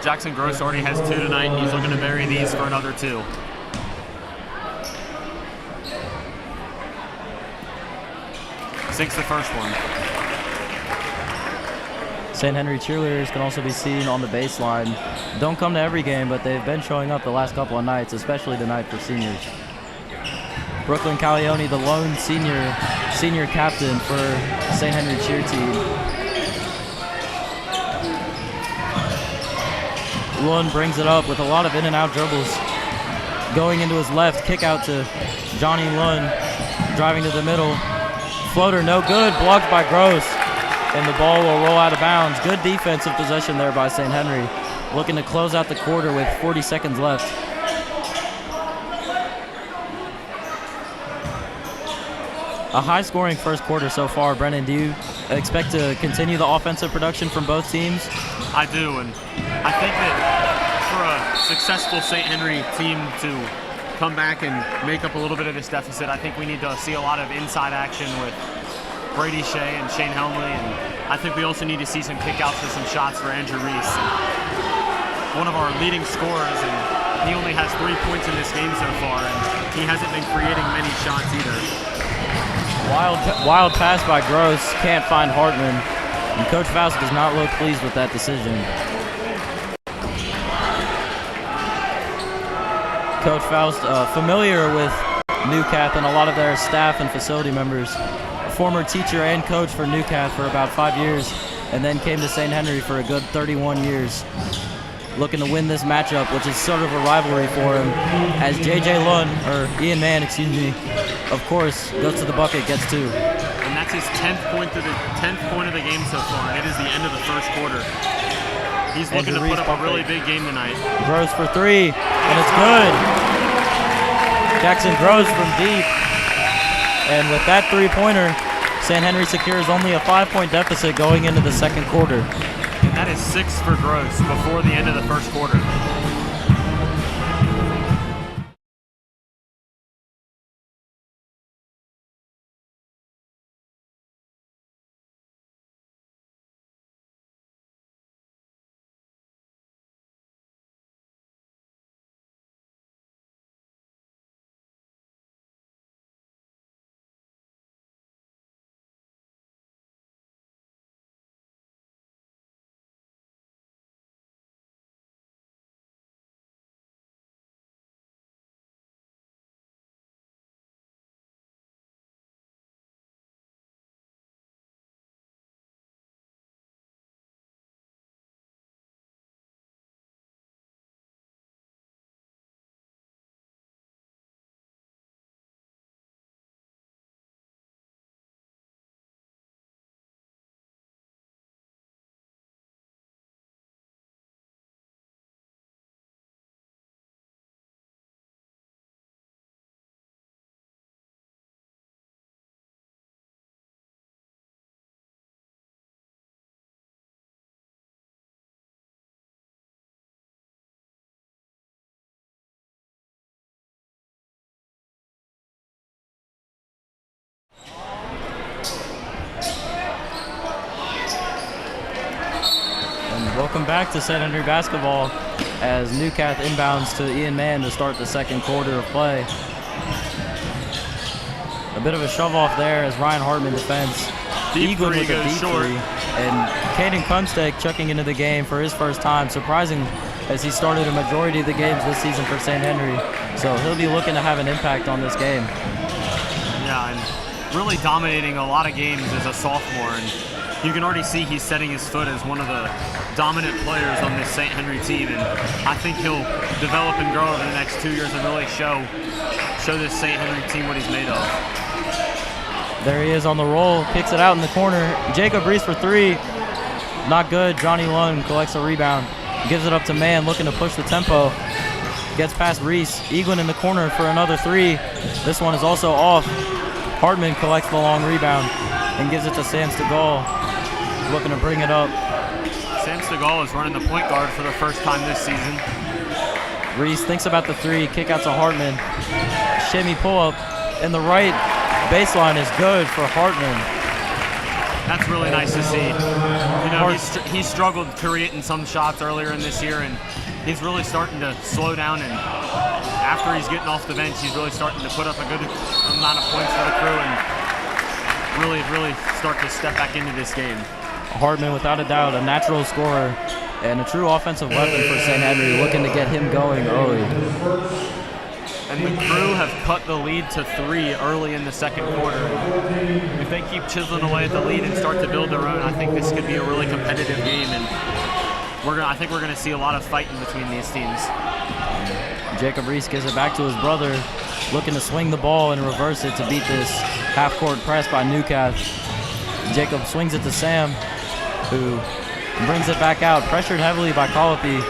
[SPEAKER 4] Jackson Gross already has 2 tonight, and he's looking to bury these for another 2. Sinks the first one.
[SPEAKER 5] St. Henry cheerleaders can also be seen on the baseline. Don't come to every game, but they've been showing up the last couple of nights, especially tonight for seniors. Brooklyn Calione, the lone senior captain for St. Henry cheer team. Lund brings it up with a lot of in and out dribbles. Going into his left, kick out to Johnny Lund, driving to the middle. Floater no good, blocked by Gross, and the ball will roll out of bounds. Good defensive possession there by St. Henry, looking to close out the quarter with 40 seconds left. A high-scoring first quarter so far. Brennan, do you expect to continue the offensive production from both teams?
[SPEAKER 4] I do, and I think that for a successful St. Henry team to come back and make up a little bit of this deficit, I think we need to see a lot of inside action with Brady Shea and Shane Helmley, and I think we also need to see some kickouts for some shots for Andrew Reese. One of our leading scorers, and he only has 3 points in this game so far, and he hasn't been creating many shots either.
[SPEAKER 5] Wild pass by Gross, can't find Hartman, and Coach Faust does not look pleased with that decision. Coach Faust, familiar with Newcath and a lot of their staff and facility members. Former teacher and coach for Newcath for about 5 years, and then came to St. Henry for a good 31 years. Looking to win this matchup, which is sort of a rivalry for him, as J.J. Lund, or Ian Mann, excuse me, of course, goes to the bucket, gets 2.
[SPEAKER 4] And that's his 10th point of the game so far, and it is the end of the first quarter. He's looking to put up a really big game tonight.
[SPEAKER 5] Gross for 3, and it's good. Jackson Gross from deep. And with that three-pointer, St. Henry secures only a 5-point deficit going into the second quarter.
[SPEAKER 4] And that is 6 for Gross before the end of the first quarter.
[SPEAKER 5] welcome back to St. Henry basketball as Newcath inbounds to Ian Mann to start the second quarter of play. A bit of a shove off there as Ryan Hartman defends.
[SPEAKER 4] Deep
[SPEAKER 5] Eaglin
[SPEAKER 4] three
[SPEAKER 5] with a
[SPEAKER 4] goes
[SPEAKER 5] deep
[SPEAKER 4] short.
[SPEAKER 5] three. And Caden Kunsteg checking into the game for his first time, surprising as he started a majority of the games this season for St. Henry. So he'll be looking to have an impact on this game.
[SPEAKER 4] Yeah, and really dominating a lot of games as a sophomore. And you can already see he's setting his foot as one of the dominant players on this St. Henry team. And I think he'll develop and grow over the next 2 years and really show this St. Henry team what he's made of.
[SPEAKER 5] There he is on the roll, kicks it out in the corner. Jacob Reese for three. Not good. Johnny Lund collects a rebound. Gives it up to Mann, looking to push the tempo. Gets past Reese. Eaglin in the corner for another three. This one is also off. Hartman collects the long rebound and gives it to Sam Stegall, looking to bring it up.
[SPEAKER 4] Sam Stegall is running the point guard for the first time this season.
[SPEAKER 5] Reese thinks about the three, kick out to Hartman. Shimmy pull-up, and the right baseline is good for Hartman.
[SPEAKER 4] That's really nice to see. You know, he's struggled creating some shots earlier in this year, and he's really starting to slow down. And after he's getting off the bench, he's really starting to put up a good amount of points for the crew and really start to step back into this game.
[SPEAKER 5] Hartman, without a doubt, a natural scorer and a true offensive weapon for St. Henry, looking to get him going early.
[SPEAKER 4] And the crew have cut the lead to 3 early in the second quarter. If they keep chiseling away at the lead and start to build their own, I think this could be a really competitive game, and I think we're gonna see a lot of fighting between these teams.
[SPEAKER 5] Jacob Reese gives it back to his brother, looking to swing the ball and reverse it to beat this half-court press by Newcath. Jacob swings it to Sam, who brings it back out, pressured heavily by Colopy,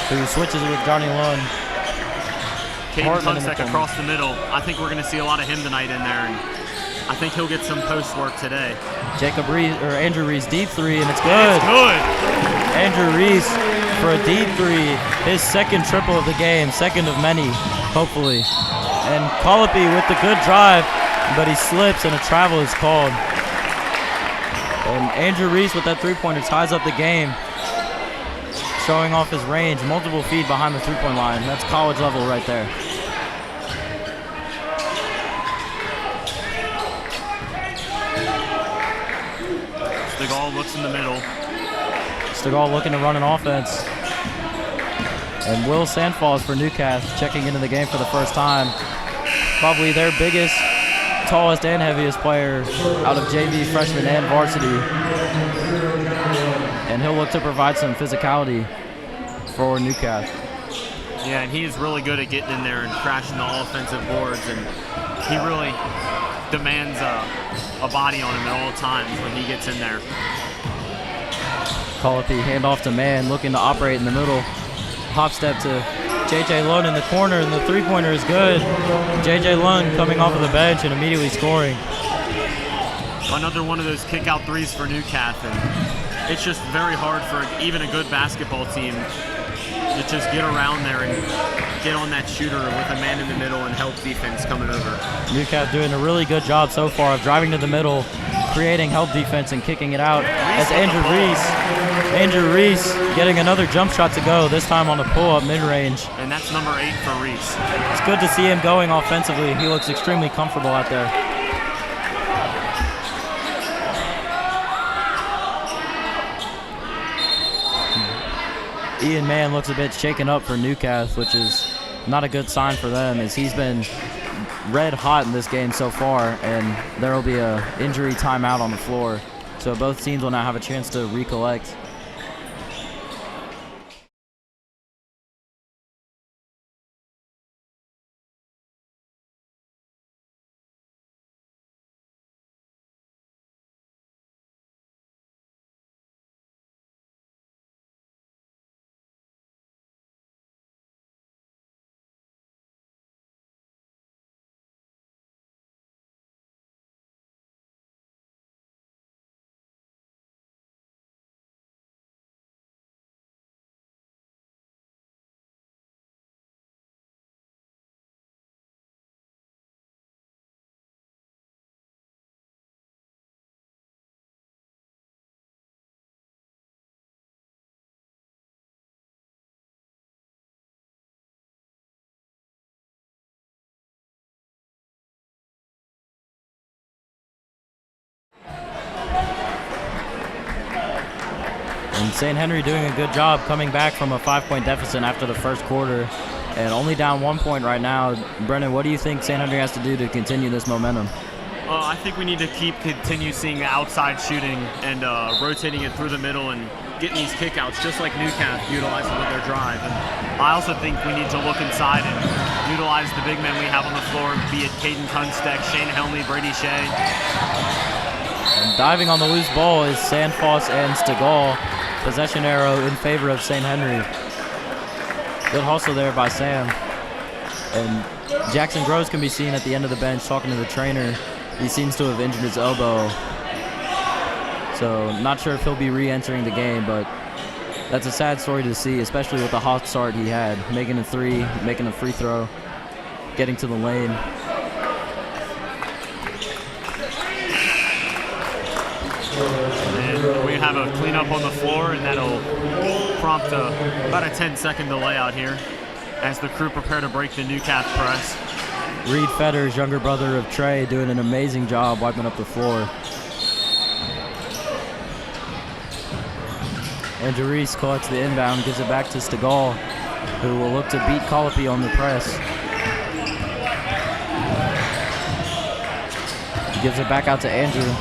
[SPEAKER 5] who switches it with Johnny Lund.
[SPEAKER 4] Caden Kunsteg across the middle. I think we're going to see a lot of him tonight in there, and I think he'll get some post work today.
[SPEAKER 5] Andrew Reese deep three, and it's good.
[SPEAKER 4] It's good.
[SPEAKER 5] Andrew Reese for a deep three, his second triple of the game, second of many, hopefully. And Colopy with the good drive, but he slips and a travel is called. And Andrew Reese with that three-pointer ties up the game, showing off his range, multiple feet behind the three-point line. That's college level right there.
[SPEAKER 4] Stegall looks in the middle.
[SPEAKER 5] Stegall looking to run an offense. And Will Sandfalls for Newcath checking into the game for the first time. Probably their biggest, tallest, and heaviest player out of JV, freshman, and varsity. And he'll look to provide some physicality for Newcath.
[SPEAKER 4] Yeah, and he is really good at getting in there and crashing the offensive boards, and he really demands a body on him at all times when he gets in there.
[SPEAKER 5] Colopy handoff to Mann, looking to operate in the middle. Hop step to J.J. Lund in the corner, and the three-pointer is good. J.J. Lund coming off of the bench and immediately scoring.
[SPEAKER 4] Another one of those kick-out threes for Newcath, and it's just very hard for even a good basketball team to just get around there and get on that shooter with a man in the middle and help defense coming over.
[SPEAKER 5] Newcath doing a really good job so far of driving to the middle, creating help defense and kicking it out. As Andrew Reese getting another jump shot to go, this time on a pull-up mid-range.
[SPEAKER 4] And that's number 8 for Reese.
[SPEAKER 5] It's good to see him going offensively. He looks extremely comfortable out there. Ian Mann looks a bit shaken up for Newcath, which is not a good sign for them, as he's been red hot in this game so far, and there will be a injury timeout on the floor. So both teams will now have a chance to recollect. And St. Henry doing a good job coming back from a 5-point deficit after the first quarter and only down 1 point right now. Brennan, what do you think St. Henry has to do to continue this momentum?
[SPEAKER 4] I think we need to continue seeing outside shooting and rotating it through the middle and getting these kickouts, just like Newcastle utilizing with their drive. And I also think we need to look inside and utilize the big men we have on the floor, be it Caden Kunsteck, Shane Helmley, Brady Shea.
[SPEAKER 5] And diving on the loose ball is Sandfoss and Stegall. Possession arrow in favor of St. Henry. Good hustle there by Sam. And Jackson Groves can be seen at the end of the bench talking to the trainer. He seems to have injured his elbow. So not sure if he'll be re-entering the game, but that's a sad story to see, especially with the hot start he had. Making a three, making a free throw, getting to the lane.
[SPEAKER 4] And we have a cleanup on the floor, and that'll prompt about a 10-second delay out here as the crew prepare to break the Newcastle press.
[SPEAKER 5] Reed Fetters, younger brother of Trey, doing an amazing job wiping up the floor. Andrew Reese collects the inbound, gives it back to Stegall, who will look to beat Colopy on the press. He gives it back out to Andrew.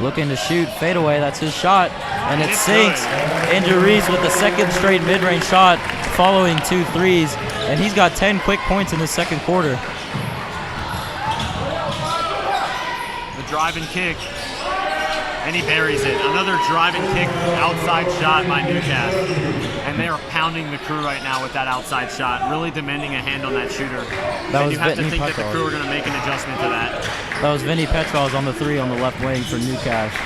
[SPEAKER 5] Looking to shoot, fadeaway, that's his shot, and it sinks. Andrew Reese with the second straight mid-range shot, following 2 threes, and he's got 10 quick points in the second quarter.
[SPEAKER 4] The drive and kick, and he buries it. Another drive and kick outside shot by Newcastle, and they are pounding the crew right now with that outside shot, really demanding a hand on that shooter. And you have to think that the crew are going to make an adjustment to that.
[SPEAKER 5] That was Vinny Petros on the 3 on the left wing for Newcastle.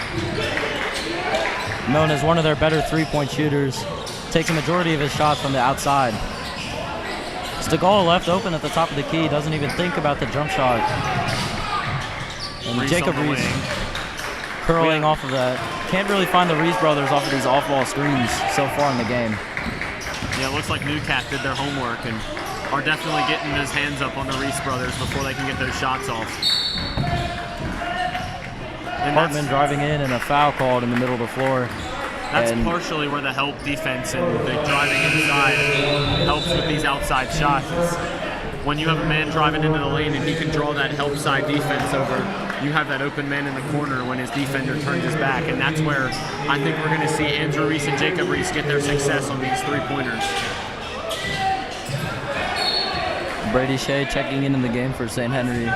[SPEAKER 5] Known as one of their better 3-point shooters, takes a majority of his shots from the outside. Stegall left open at the top of the key, doesn't even think about the jump shot. And
[SPEAKER 4] Reese
[SPEAKER 5] Jacob
[SPEAKER 4] on the
[SPEAKER 5] Reese
[SPEAKER 4] wing.
[SPEAKER 5] curling off of that. Can't really find the Reese brothers off of these off-ball screens so far in the game.
[SPEAKER 4] Yeah, it looks like Newcastle did their homework and are definitely getting his hands up on the Reese brothers before they can get those shots off. And
[SPEAKER 5] Hartman driving in and a foul called in the middle of the floor.
[SPEAKER 4] That's
[SPEAKER 5] And
[SPEAKER 4] partially where the help defense and the driving inside helps with these outside shots. It's when you have a man driving into the lane and he can draw that help side defense over, you have that open man in the corner when his defender turns his back, and that's where I think we're going to see Andrew Reese and Jacob Reese get their success on these 3-pointers.
[SPEAKER 5] Brady Shea checking in the game for St. Henry,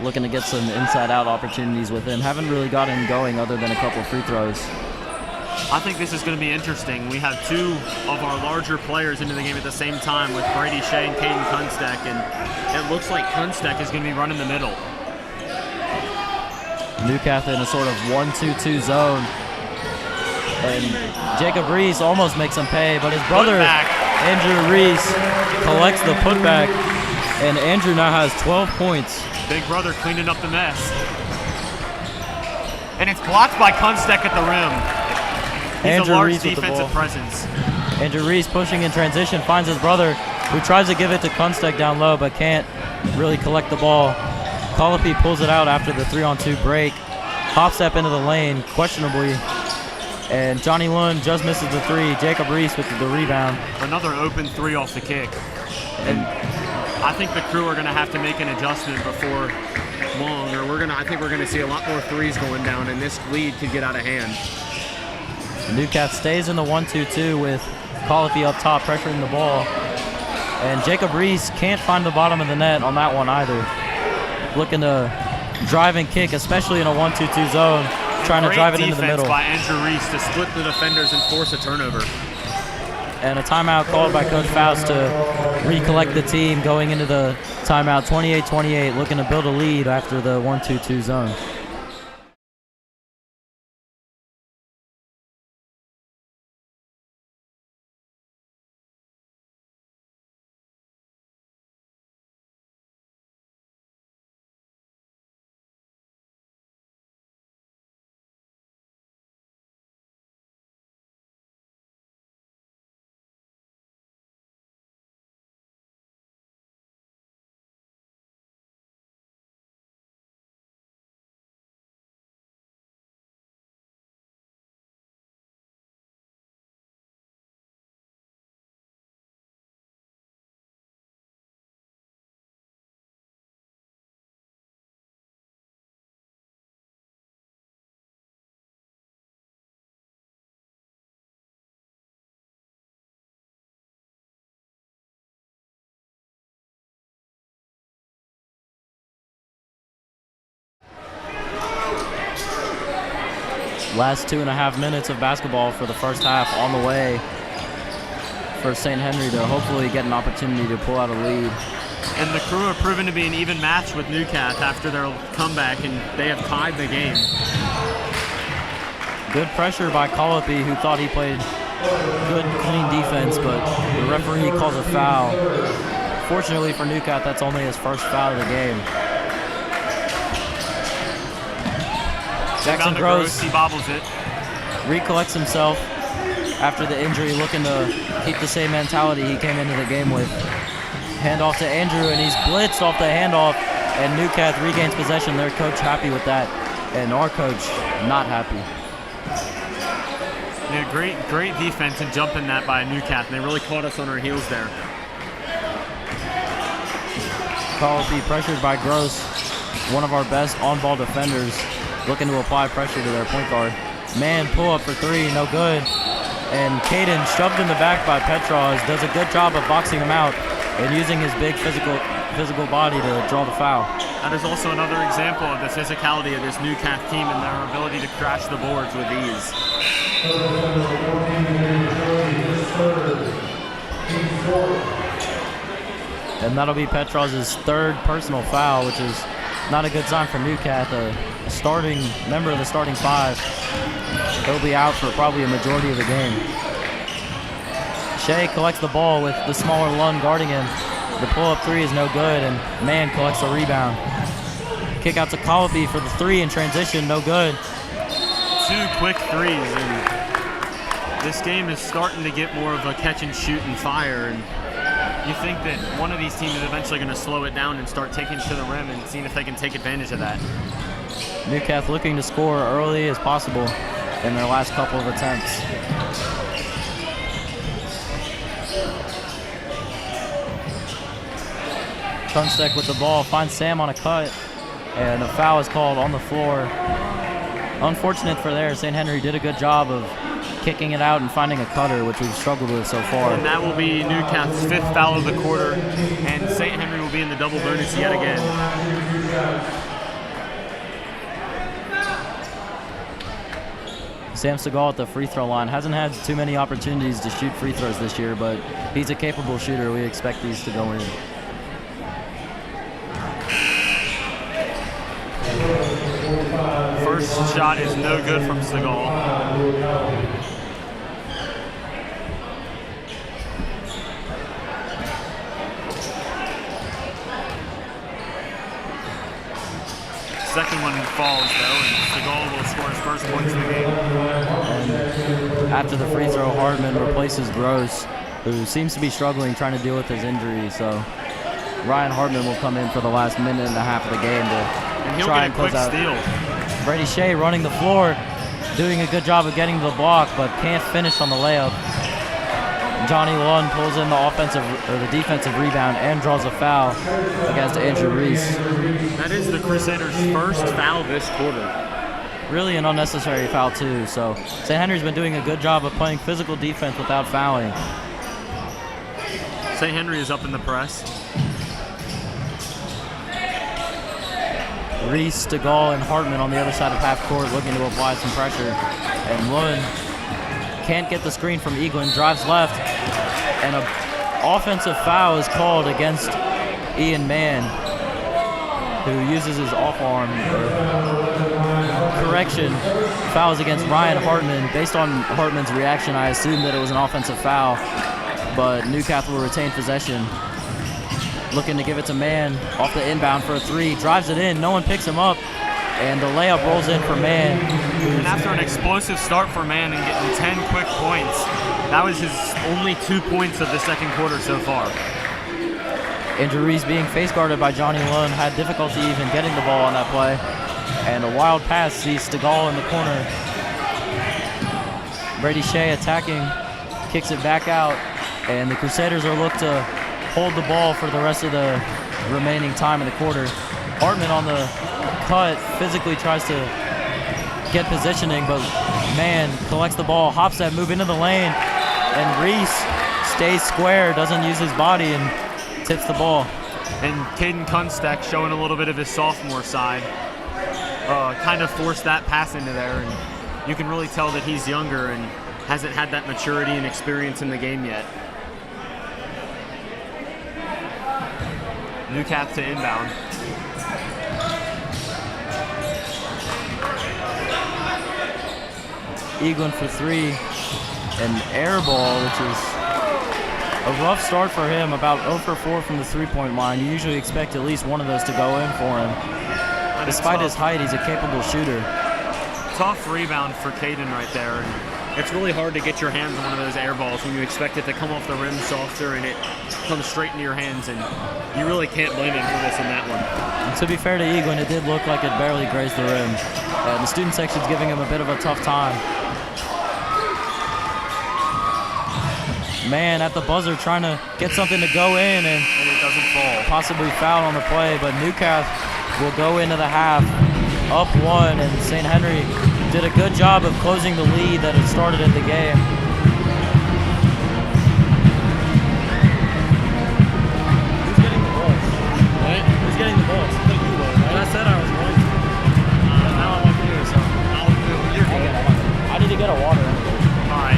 [SPEAKER 5] looking to get some inside-out opportunities with him. Haven't really got him going other than a couple free throws.
[SPEAKER 4] I think this is going to be interesting. We have 2 of our larger players into the game at the same time with Brady Shea and Caden Kunsteck, and it looks like Kunsteck is going to be running the middle.
[SPEAKER 5] Newcastle in a sort of 1-2-2 zone. And Jacob Reese almost makes him pay, but his brother, Andrew Reese, collects the putback, and Andrew now has 12 points.
[SPEAKER 4] Big brother cleaning up the mess. And it's blocked by Kunsteck at the rim. He's
[SPEAKER 5] Andrew
[SPEAKER 4] a large
[SPEAKER 5] Reese with the
[SPEAKER 4] defensive
[SPEAKER 5] ball.
[SPEAKER 4] presence.
[SPEAKER 5] Andrew Reese pushing in transition, finds his brother, who tries to give it to Kunsteck down low, but can't really collect the ball. Colopy pulls it out after the 3-on-2 break. Hop step into the lane, questionably. And Johnny Lund just misses the 3. Jacob Reese with the rebound.
[SPEAKER 4] Another open 3 off the kick. And I think the crew are going to have to make an adjustment before long, or I think we're going to see a lot more 3s going down, and this lead could get out of hand.
[SPEAKER 5] Newcastle stays in the 1-2-2 with Colopy up top pressuring the ball. And Jacob Reese can't find the bottom of the net on that one either. Looking to drive and kick, especially in a 1-2-2 zone, trying to drive it into the middle.
[SPEAKER 4] Great defense by Andrew Reese to split the defenders and force a turnover.
[SPEAKER 5] And a timeout called by Coach Faust to recollect the team going into the timeout, 28-28, looking to build a lead after the 1-2-2 zone. Last 2.5 minutes of basketball for the first half on the way for St. Henry to hopefully get an opportunity to pull out a lead.
[SPEAKER 4] And the Crew have proven to be an even match with Newcath after their comeback, and they have tied the game.
[SPEAKER 5] Good pressure by Colopy, who thought he played good, clean defense, but the referee calls a foul. Fortunately for Newcath, that's only his first foul of the game. Jackson Gross,
[SPEAKER 4] he bobbles it.
[SPEAKER 5] Recollects himself after the injury, looking to keep the same mentality he came into the game with. Handoff to Andrew, and he's blitzed off the handoff, and Newcath regains possession. Their coach happy with that, and our coach not happy.
[SPEAKER 4] Yeah, great defense and jumping that by Newcath, and they really caught us on our heels there.
[SPEAKER 5] Colopy pressured by Gross, one of our best on-ball defenders, looking to apply pressure to their point guard. Man, pull up for three, no good. And Caden, shoved in the back by Petros, does a good job of boxing him out and using his big physical body to draw the foul.
[SPEAKER 4] That is also another example of the physicality of this Newcath team and their ability to crash the boards with ease.
[SPEAKER 5] And that'll be Petros' third personal foul, which is not a good sign for Newcath, a starting member of the starting five. He'll be out for probably a majority of the game. Shea collects the ball with the smaller Lund guarding him. The pull-up three is no good, and Man collects the rebound. Kick out to Colopy for the three in transition, no good.
[SPEAKER 4] Two quick threes, and this game is starting to get more of a catch and shoot and fire, and you think that one of these teams is eventually going to slow it down and start taking it to the rim and seeing if they can take advantage of that.
[SPEAKER 5] Newcath looking to score early as possible in their last couple of attempts. Kunstek with the ball, finds Sam on a cut, and a foul is called on the floor. Unfortunate for there, St. Henry did a good job of kicking it out and finding a cutter, which we've struggled with so far.
[SPEAKER 4] And that will be Newcath's fifth foul of the quarter, and St. Henry will be in the double bonus yet again.
[SPEAKER 5] Sam Segal at the free throw line hasn't had too many opportunities to shoot free throws this year, but he's a capable shooter. We expect these to go in.
[SPEAKER 4] First shot is no good from Segal. Second one falls though, and Segal will score his first points of the game.
[SPEAKER 5] And after the free throw, Hardman replaces Gross, who seems to be struggling trying to deal with his injury. So Ryan Hardman will come in for the last minute and a half of the game to try and close out.
[SPEAKER 4] And he'll get a quick steal.
[SPEAKER 5] Brady Shea running the floor, doing a good job of getting to the block, but can't finish on the layup. Johnny Lund pulls in the defensive rebound and draws a foul against Andrew Reese.
[SPEAKER 4] That is the Crusaders' first foul this quarter.
[SPEAKER 5] Really an unnecessary foul too. So St. Henry's been doing a good job of playing physical defense without fouling.
[SPEAKER 4] St. Henry is up in the press.
[SPEAKER 5] Reese, DeGaulle, and Hartman on the other side of half court looking to apply some pressure. And Lund can't get the screen from Eaglin, drives left, and an offensive foul is called against Ian Mann, who uses his off arm. Correction, fouls against Ryan Hartman. Based on Hartman's reaction, I assumed that it was an offensive foul, but Newcath will retain possession. Looking to give it to Mann off the inbound for a three, drives it in, no one picks him up, and the layup rolls in for Mann.
[SPEAKER 4] And after an explosive start for Mann and getting 10 quick points, that was his only 2 points of the second quarter so far.
[SPEAKER 5] Andrew Reese being face guarded by Johnny Lund had difficulty even getting the ball on that play. And a wild pass sees Stegall in the corner. Brady Shea attacking, kicks it back out, and the Crusaders are looked to hold the ball for the rest of the remaining time in the quarter. Hartman on the cut physically tries to get positioning, but Mann collects the ball, hops that move into the lane, and Reese stays square, doesn't use his body, and tips the ball.
[SPEAKER 4] And Caden Kunstek showing a little bit of his sophomore side. Kind of forced that pass into there, and you can really tell that he's younger and hasn't had that maturity and experience in the game yet. Newcath to inbound.
[SPEAKER 5] Eaglin for three, an air ball, which is a rough start for him, about 0 for 4 from the three-point line. You usually expect at least one of those to go in for him. Despite his height, he's a capable shooter.
[SPEAKER 4] Tough rebound for Caden right there. And it's really hard to get your hands on one of those air balls when you expect it to come off the rim softer and it comes straight into your hands, and you really can't blame him for missing that one.
[SPEAKER 5] And to be fair to Eaglin, it did look like it barely grazed the rim. And the student section's giving him a bit of a tough time. Man at the buzzer trying to get something to go in, and
[SPEAKER 4] it doesn't fall.
[SPEAKER 5] Possibly foul on the play, but Newcath will go into the half up 1, and St. Henry did a good job of closing the lead that had started in the game. Who's getting the ball? What? Who's getting the ball? I think you were, right? I said I was going to. Now I'm up here, so you're good. I need to get a water.
[SPEAKER 4] All right.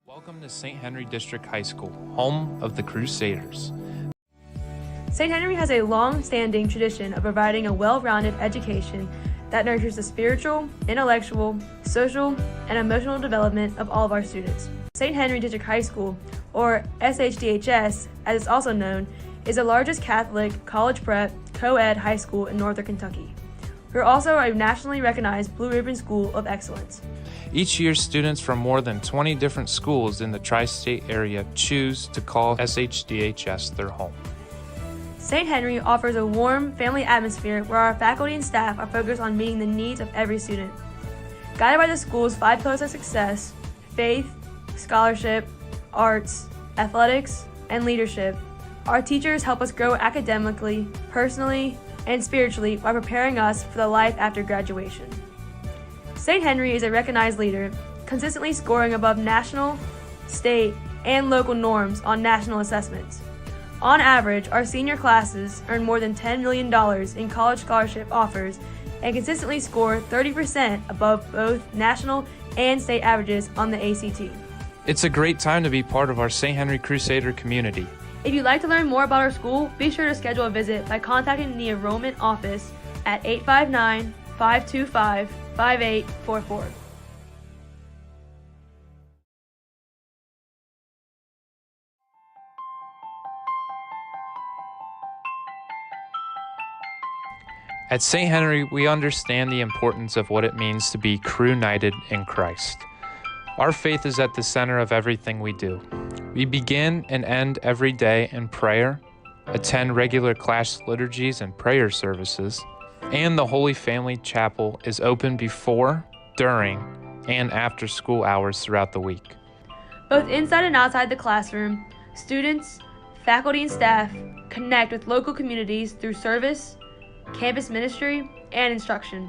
[SPEAKER 2] Welcome to St. Henry District High School, home of the Crusaders.
[SPEAKER 3] St. Henry has a long-standing tradition of providing a well-rounded education that nurtures the spiritual, intellectual, social, and emotional development of all of our students. St. Henry District High School, or SHDHS as it's also known, is the largest Catholic college prep co-ed high school in Northern Kentucky. We're also a nationally recognized Blue Ribbon School of Excellence.
[SPEAKER 2] Each year, students from more than 20 different schools in the tri-state area choose to call SHDHS their home.
[SPEAKER 3] St. Henry offers a warm, family atmosphere where our faculty and staff are focused on meeting the needs of every student. Guided by the school's 5 pillars of success: faith, scholarship, arts, athletics, and leadership, our teachers help us grow academically, personally, and spiritually while preparing us for the life after graduation. St. Henry is a recognized leader, consistently scoring above national, state, and local norms on national assessments. On average, our senior classes earn more than $10 million in college scholarship offers and consistently score 30% above both national and state averages on the ACT.
[SPEAKER 2] It's a great time to be part of our St. Henry Crusader community.
[SPEAKER 3] If you'd like to learn more about our school, be sure to schedule a visit by contacting the enrollment office at 859-525-5844.
[SPEAKER 2] At St. Henry, we understand the importance of what it means to be crew-united in Christ. Our faith is at the center of everything we do. We begin and end every day in prayer, attend regular class liturgies and prayer services, and the Holy Family Chapel is open before, during, and after school hours throughout the week.
[SPEAKER 3] Both inside and outside the classroom, students, faculty, and staff connect with local communities through service, campus ministry, and instruction.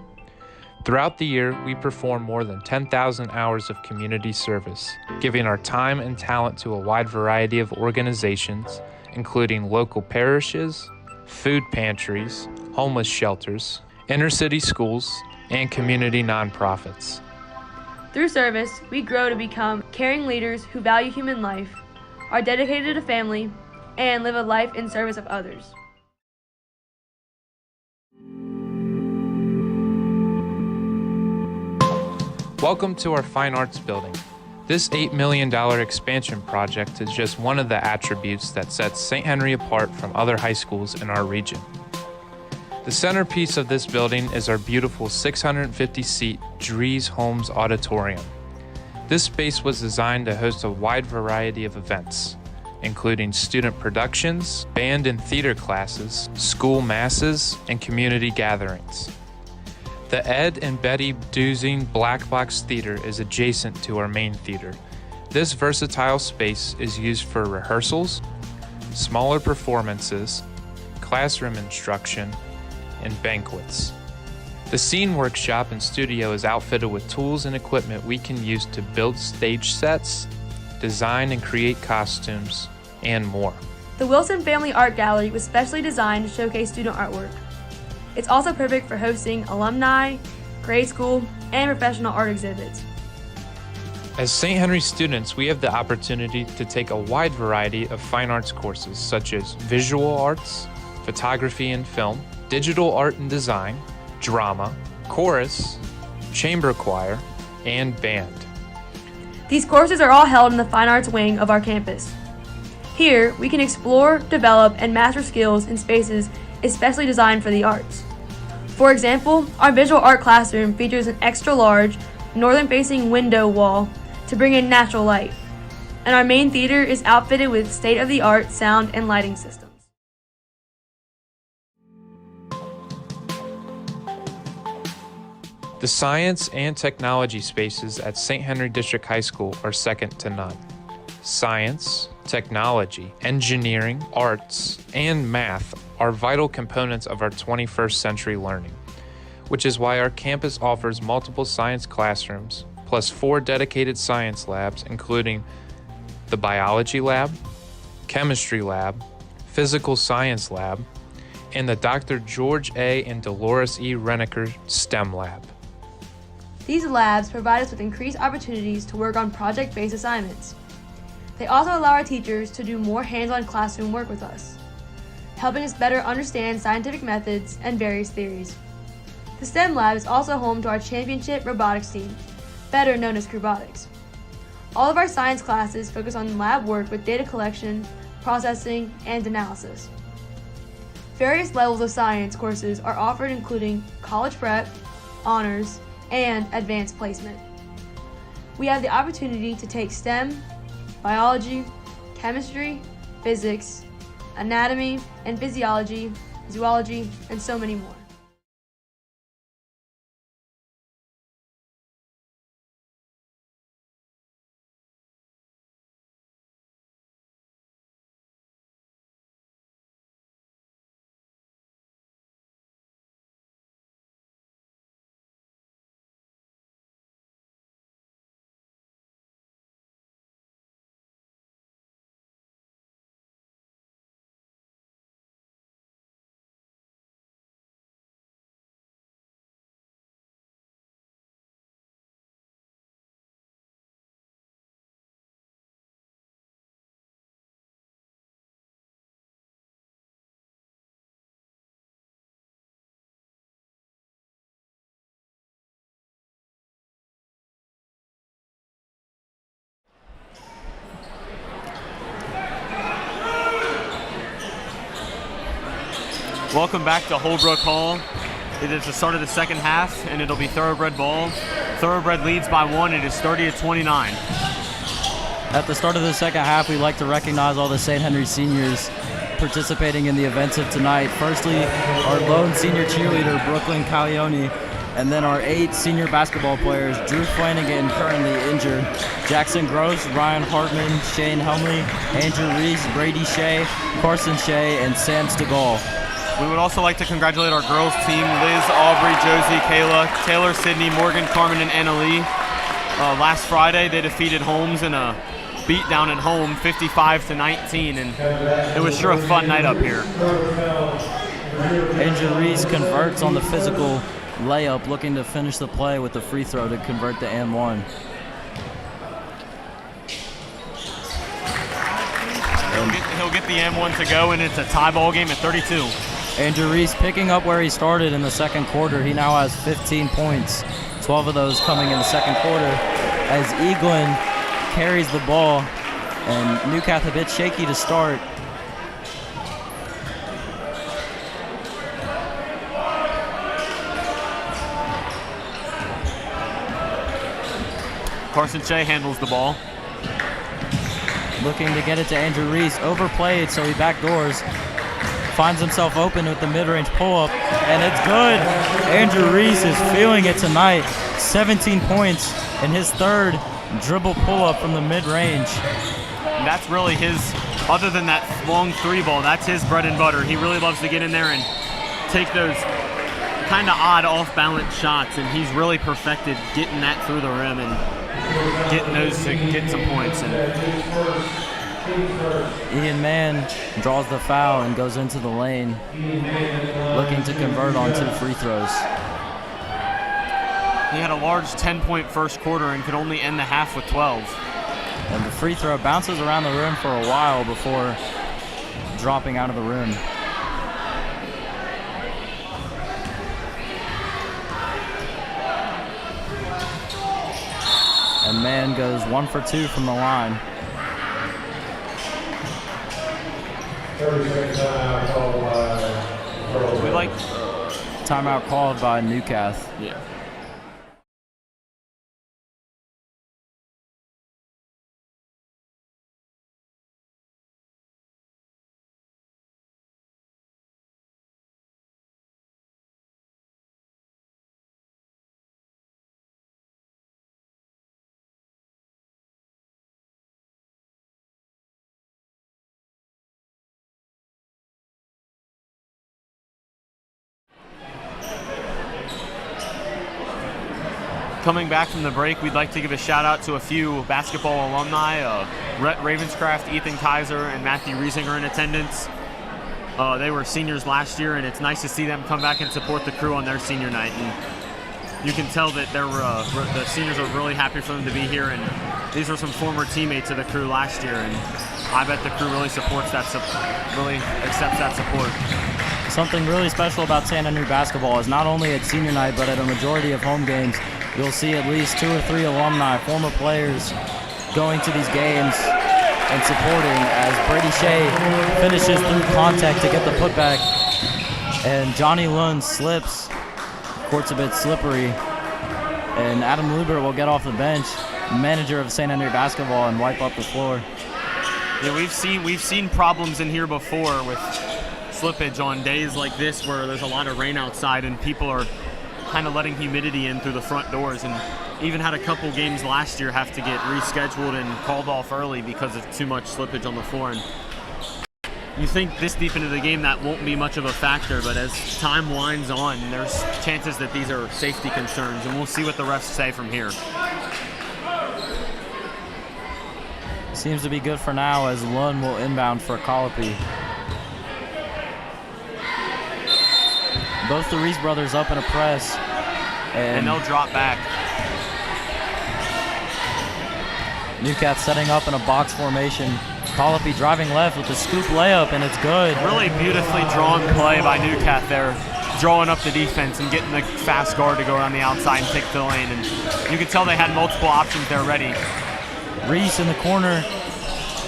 [SPEAKER 2] Throughout the year, we perform more than 10,000 hours of community service, giving our time and talent to a wide variety of organizations, including local parishes, food pantries, homeless shelters, inner-city schools, and community nonprofits.
[SPEAKER 3] Through service, we grow to become caring leaders who value human life, are dedicated to family, and live a life in service of others.
[SPEAKER 2] Welcome to our Fine Arts Building. This $8 million expansion project is just one of the attributes that sets St. Henry apart from other high schools in our region. The centerpiece of this building is our beautiful 650-seat Dries Holmes Auditorium. This space was designed to host a wide variety of events, including student productions, band and theater classes, school masses, and community gatherings. The Ed and Betty Duzing Black Box Theater is adjacent to our main theater. This versatile space is used for rehearsals, smaller performances, classroom instruction, and banquets. The Scene Workshop and studio is outfitted with tools and equipment we can use to build stage sets, design and create costumes, and more.
[SPEAKER 3] The Wilson Family Art Gallery was specially designed to showcase student artwork. It's also perfect for hosting alumni, grade school, and professional art exhibits.
[SPEAKER 2] As St. Henry students, we have the opportunity to take a wide variety of fine arts courses such as visual arts, photography and film, digital art and design, drama, chorus, chamber choir, and band.
[SPEAKER 3] These courses are all held in the Fine Arts wing of our campus. Here, we can explore, develop, and master skills in spaces especially designed for the arts. For example, our visual art classroom features an extra-large, northern-facing window wall to bring in natural light, and our main theater is outfitted with state-of-the-art sound and lighting systems.
[SPEAKER 2] The science and technology spaces at St. Henry District High School are second to none. Science, technology, engineering, arts, and math are vital components of our 21st century learning, which is why our campus offers multiple science classrooms, plus 4 dedicated science labs, including the biology lab, chemistry lab, physical science lab, and the Dr. George A. and Dolores E. Renneker STEM lab.
[SPEAKER 3] These labs provide us with increased opportunities to work on project-based assignments. They also allow our teachers to do more hands-on classroom work with us. helping us better understand scientific methods and various theories. The STEM Lab is also home to our championship robotics team, better known as Crewbotics. All of our science classes focus on lab work with data collection, processing, and analysis. Various levels of science courses are offered, including college prep, honors, and advanced placement. We have the opportunity to take STEM, biology, chemistry, physics, anatomy and physiology, zoology, and so many more.
[SPEAKER 4] Welcome back to Holbrook Hall. It is the start of the second half, and it'll be Thoroughbred ball. Thoroughbred leads by 1. It is 30-29.
[SPEAKER 5] At the start of the second half, we'd like to recognize all the St. Henry seniors participating in the events of tonight. Firstly, our lone senior cheerleader, Brooklyn Caglione, and then our 8 senior basketball players, Drew Flanagan, currently injured, Jackson Gross, Ryan Hartman, Shane Helmley, Andrew Reese, Brady Shea, Carson Shea, and Sam Stegall.
[SPEAKER 4] We would also like to congratulate our girls team, Liz, Aubrey, Josie, Kayla, Taylor, Sydney, Morgan, Carmen, and Anna Lee. Last Friday, they defeated Holmes in a beatdown at home, 55-19, and it was sure a fun night up here.
[SPEAKER 5] Andrew Reese converts on the physical layup, looking to finish the play with the free throw to convert the and-1.
[SPEAKER 4] He'll get the M1 to go, and it's a tie ball game at 32.
[SPEAKER 5] Andrew Reese picking up where he started in the second quarter. He now has 15 points, 12 of those coming in the second quarter, as Eaglin carries the ball, and Newcath a bit shaky to start.
[SPEAKER 4] Carson Shea handles the ball.
[SPEAKER 5] Looking to get it to Andrew Reese. Overplayed, so he backdoors. Finds himself open with the mid-range pull-up, and it's good. Andrew Reese is feeling it tonight. 17 points in his third dribble pull-up from the mid-range.
[SPEAKER 4] That's really his, other than that long 3 ball, that's his bread and butter. He really loves to get in there and take those kind of odd off-balance shots, and he's really perfected getting that through the rim and getting those to get some points.
[SPEAKER 5] Ian Mann draws the foul and goes into the lane, looking to convert on 2 free throws.
[SPEAKER 4] He had a large 10-point first quarter and could only end the half with 12.
[SPEAKER 5] And the free throw bounces around the rim for a while before dropping out of the rim. And Mann goes 1 for 2 from the line.
[SPEAKER 1] 30-second timeout called by
[SPEAKER 4] We like
[SPEAKER 5] Timeout called by Newcath.
[SPEAKER 4] yeah. Coming back from the break, we'd like to give a shout out to a few basketball alumni. Rhett Ravenscraft, Ethan Kaiser, and Matthew Riesinger in attendance. They were seniors last year, and it's nice to see them come back and support the crew on their senior night. And you can tell that the seniors are really happy for them to be here, and these are some former teammates of the crew last year, and I bet the crew really supports that, really accepts that support.
[SPEAKER 5] Something really special about St. Henry basketball is not only at senior night, but at a majority of home games, you'll see at least 2 or 3 alumni, former players, going to these games and supporting as Brady Shea finishes through contact to get the putback. And Johnny Lund slips. Court's a bit slippery. And Adam Luber will get off the bench, manager of St. Henry basketball, and wipe up the floor.
[SPEAKER 4] Yeah, we've seen problems in here before with slippage on days like this where there's a lot of rain outside and people are kind of letting humidity in through the front doors, and even had a couple games last year have to get rescheduled and called off early because of too much slippage on the floor. And you think this deep into the game that won't be much of a factor, but as time winds on, there's chances that these are safety concerns, and we'll see what the refs say from here.
[SPEAKER 5] Seems to be good for now as Lund will inbound for Colopy. Both the Reese brothers up in a press.
[SPEAKER 4] And they'll drop back.
[SPEAKER 5] Newcath setting up in a box formation. Colopy driving left with the scoop layup, and it's good.
[SPEAKER 4] Really beautifully drawn play by Newcath there, drawing up the defense and getting the fast guard to go around the outside and take the lane. And you could tell they had multiple options there ready.
[SPEAKER 5] Reese in the corner,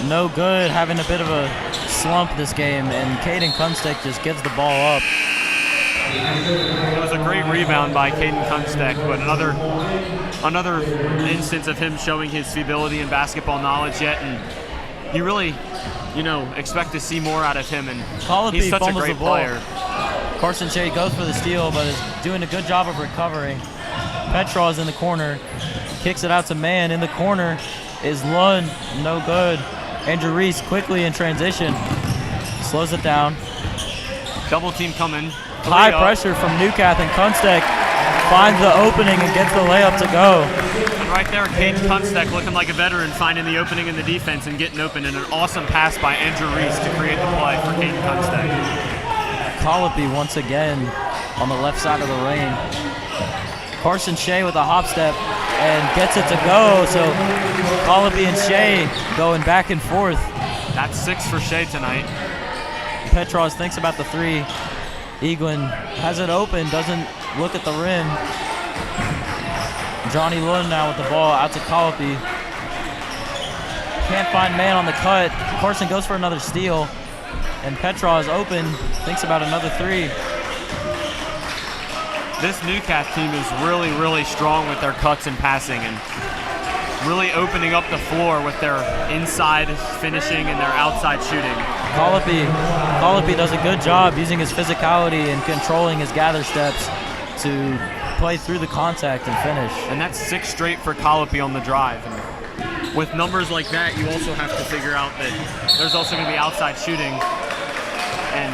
[SPEAKER 5] no good, having a bit of a slump this game, and Caden Kunstick just gives the ball up.
[SPEAKER 4] It was a great rebound by Caden Kunstick, but another instance of him showing his ability and basketball knowledge yet, and you really, expect to see more out of him, and
[SPEAKER 5] Colopy
[SPEAKER 4] he's such a
[SPEAKER 5] fumbles
[SPEAKER 4] great
[SPEAKER 5] the ball.
[SPEAKER 4] player.
[SPEAKER 5] Carson Shea goes for the steal, but is doing a good job of recovering. Petraw's in the corner, kicks it out to man. In the corner is Lund, no good. Andrew Reese quickly in transition, slows it down.
[SPEAKER 4] Double team coming.
[SPEAKER 5] High pressure from Newcath, and Kunstick finds the opening and gets the layup to go.
[SPEAKER 4] Right there, Caden Kunstick looking like a veteran, finding the opening in the defense and getting open, and an awesome pass by Andrew Reese to create the play for Caden Kunstick.
[SPEAKER 5] Colopy once again on the left side of the lane. Carson Shea with a hop step and gets it to go, so Colopy and Shea going back and forth.
[SPEAKER 4] That's 6 for Shea tonight.
[SPEAKER 5] Petros thinks about the 3. Eaglin has it open, doesn't look at the rim. Johnny Lund now with the ball out to Colopy. Can't find man on the cut. Carson goes for another steal, and Petra is open, thinks about another 3.
[SPEAKER 4] This Newcath team is really, really strong with their cuts and passing, and really opening up the floor with their inside finishing and their outside shooting.
[SPEAKER 5] Colopy does a good job using his physicality and controlling his gather steps to play through the contact and finish.
[SPEAKER 4] And that's 6 straight for Colopy on the drive. And with numbers like that, you also have to figure out that there's also going to be outside shooting. And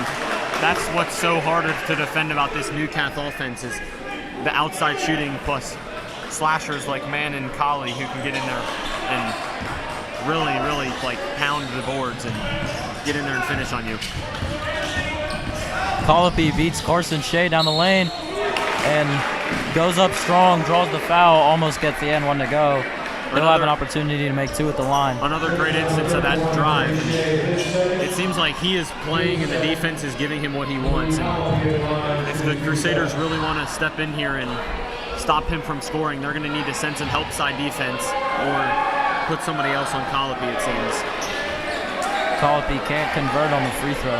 [SPEAKER 4] that's what's so harder to defend about this Newcath offense is the outside shooting plus slashers like Mann and Colley who can get in there and really pound the boards and get in there and finish on you.
[SPEAKER 5] Colopy beats Carson Shea down the lane and goes up strong, draws the foul, almost gets the end one to go. They'll have an opportunity to make 2 at the line.
[SPEAKER 4] Another great instance of that drive. It seems like he is playing and the defense is giving him what he wants. And if the Crusaders really want to step in here and stop him from scoring, they're going to need to send some help side defense or put somebody else on Colopy, it seems.
[SPEAKER 5] Colopy can't convert on the free throw.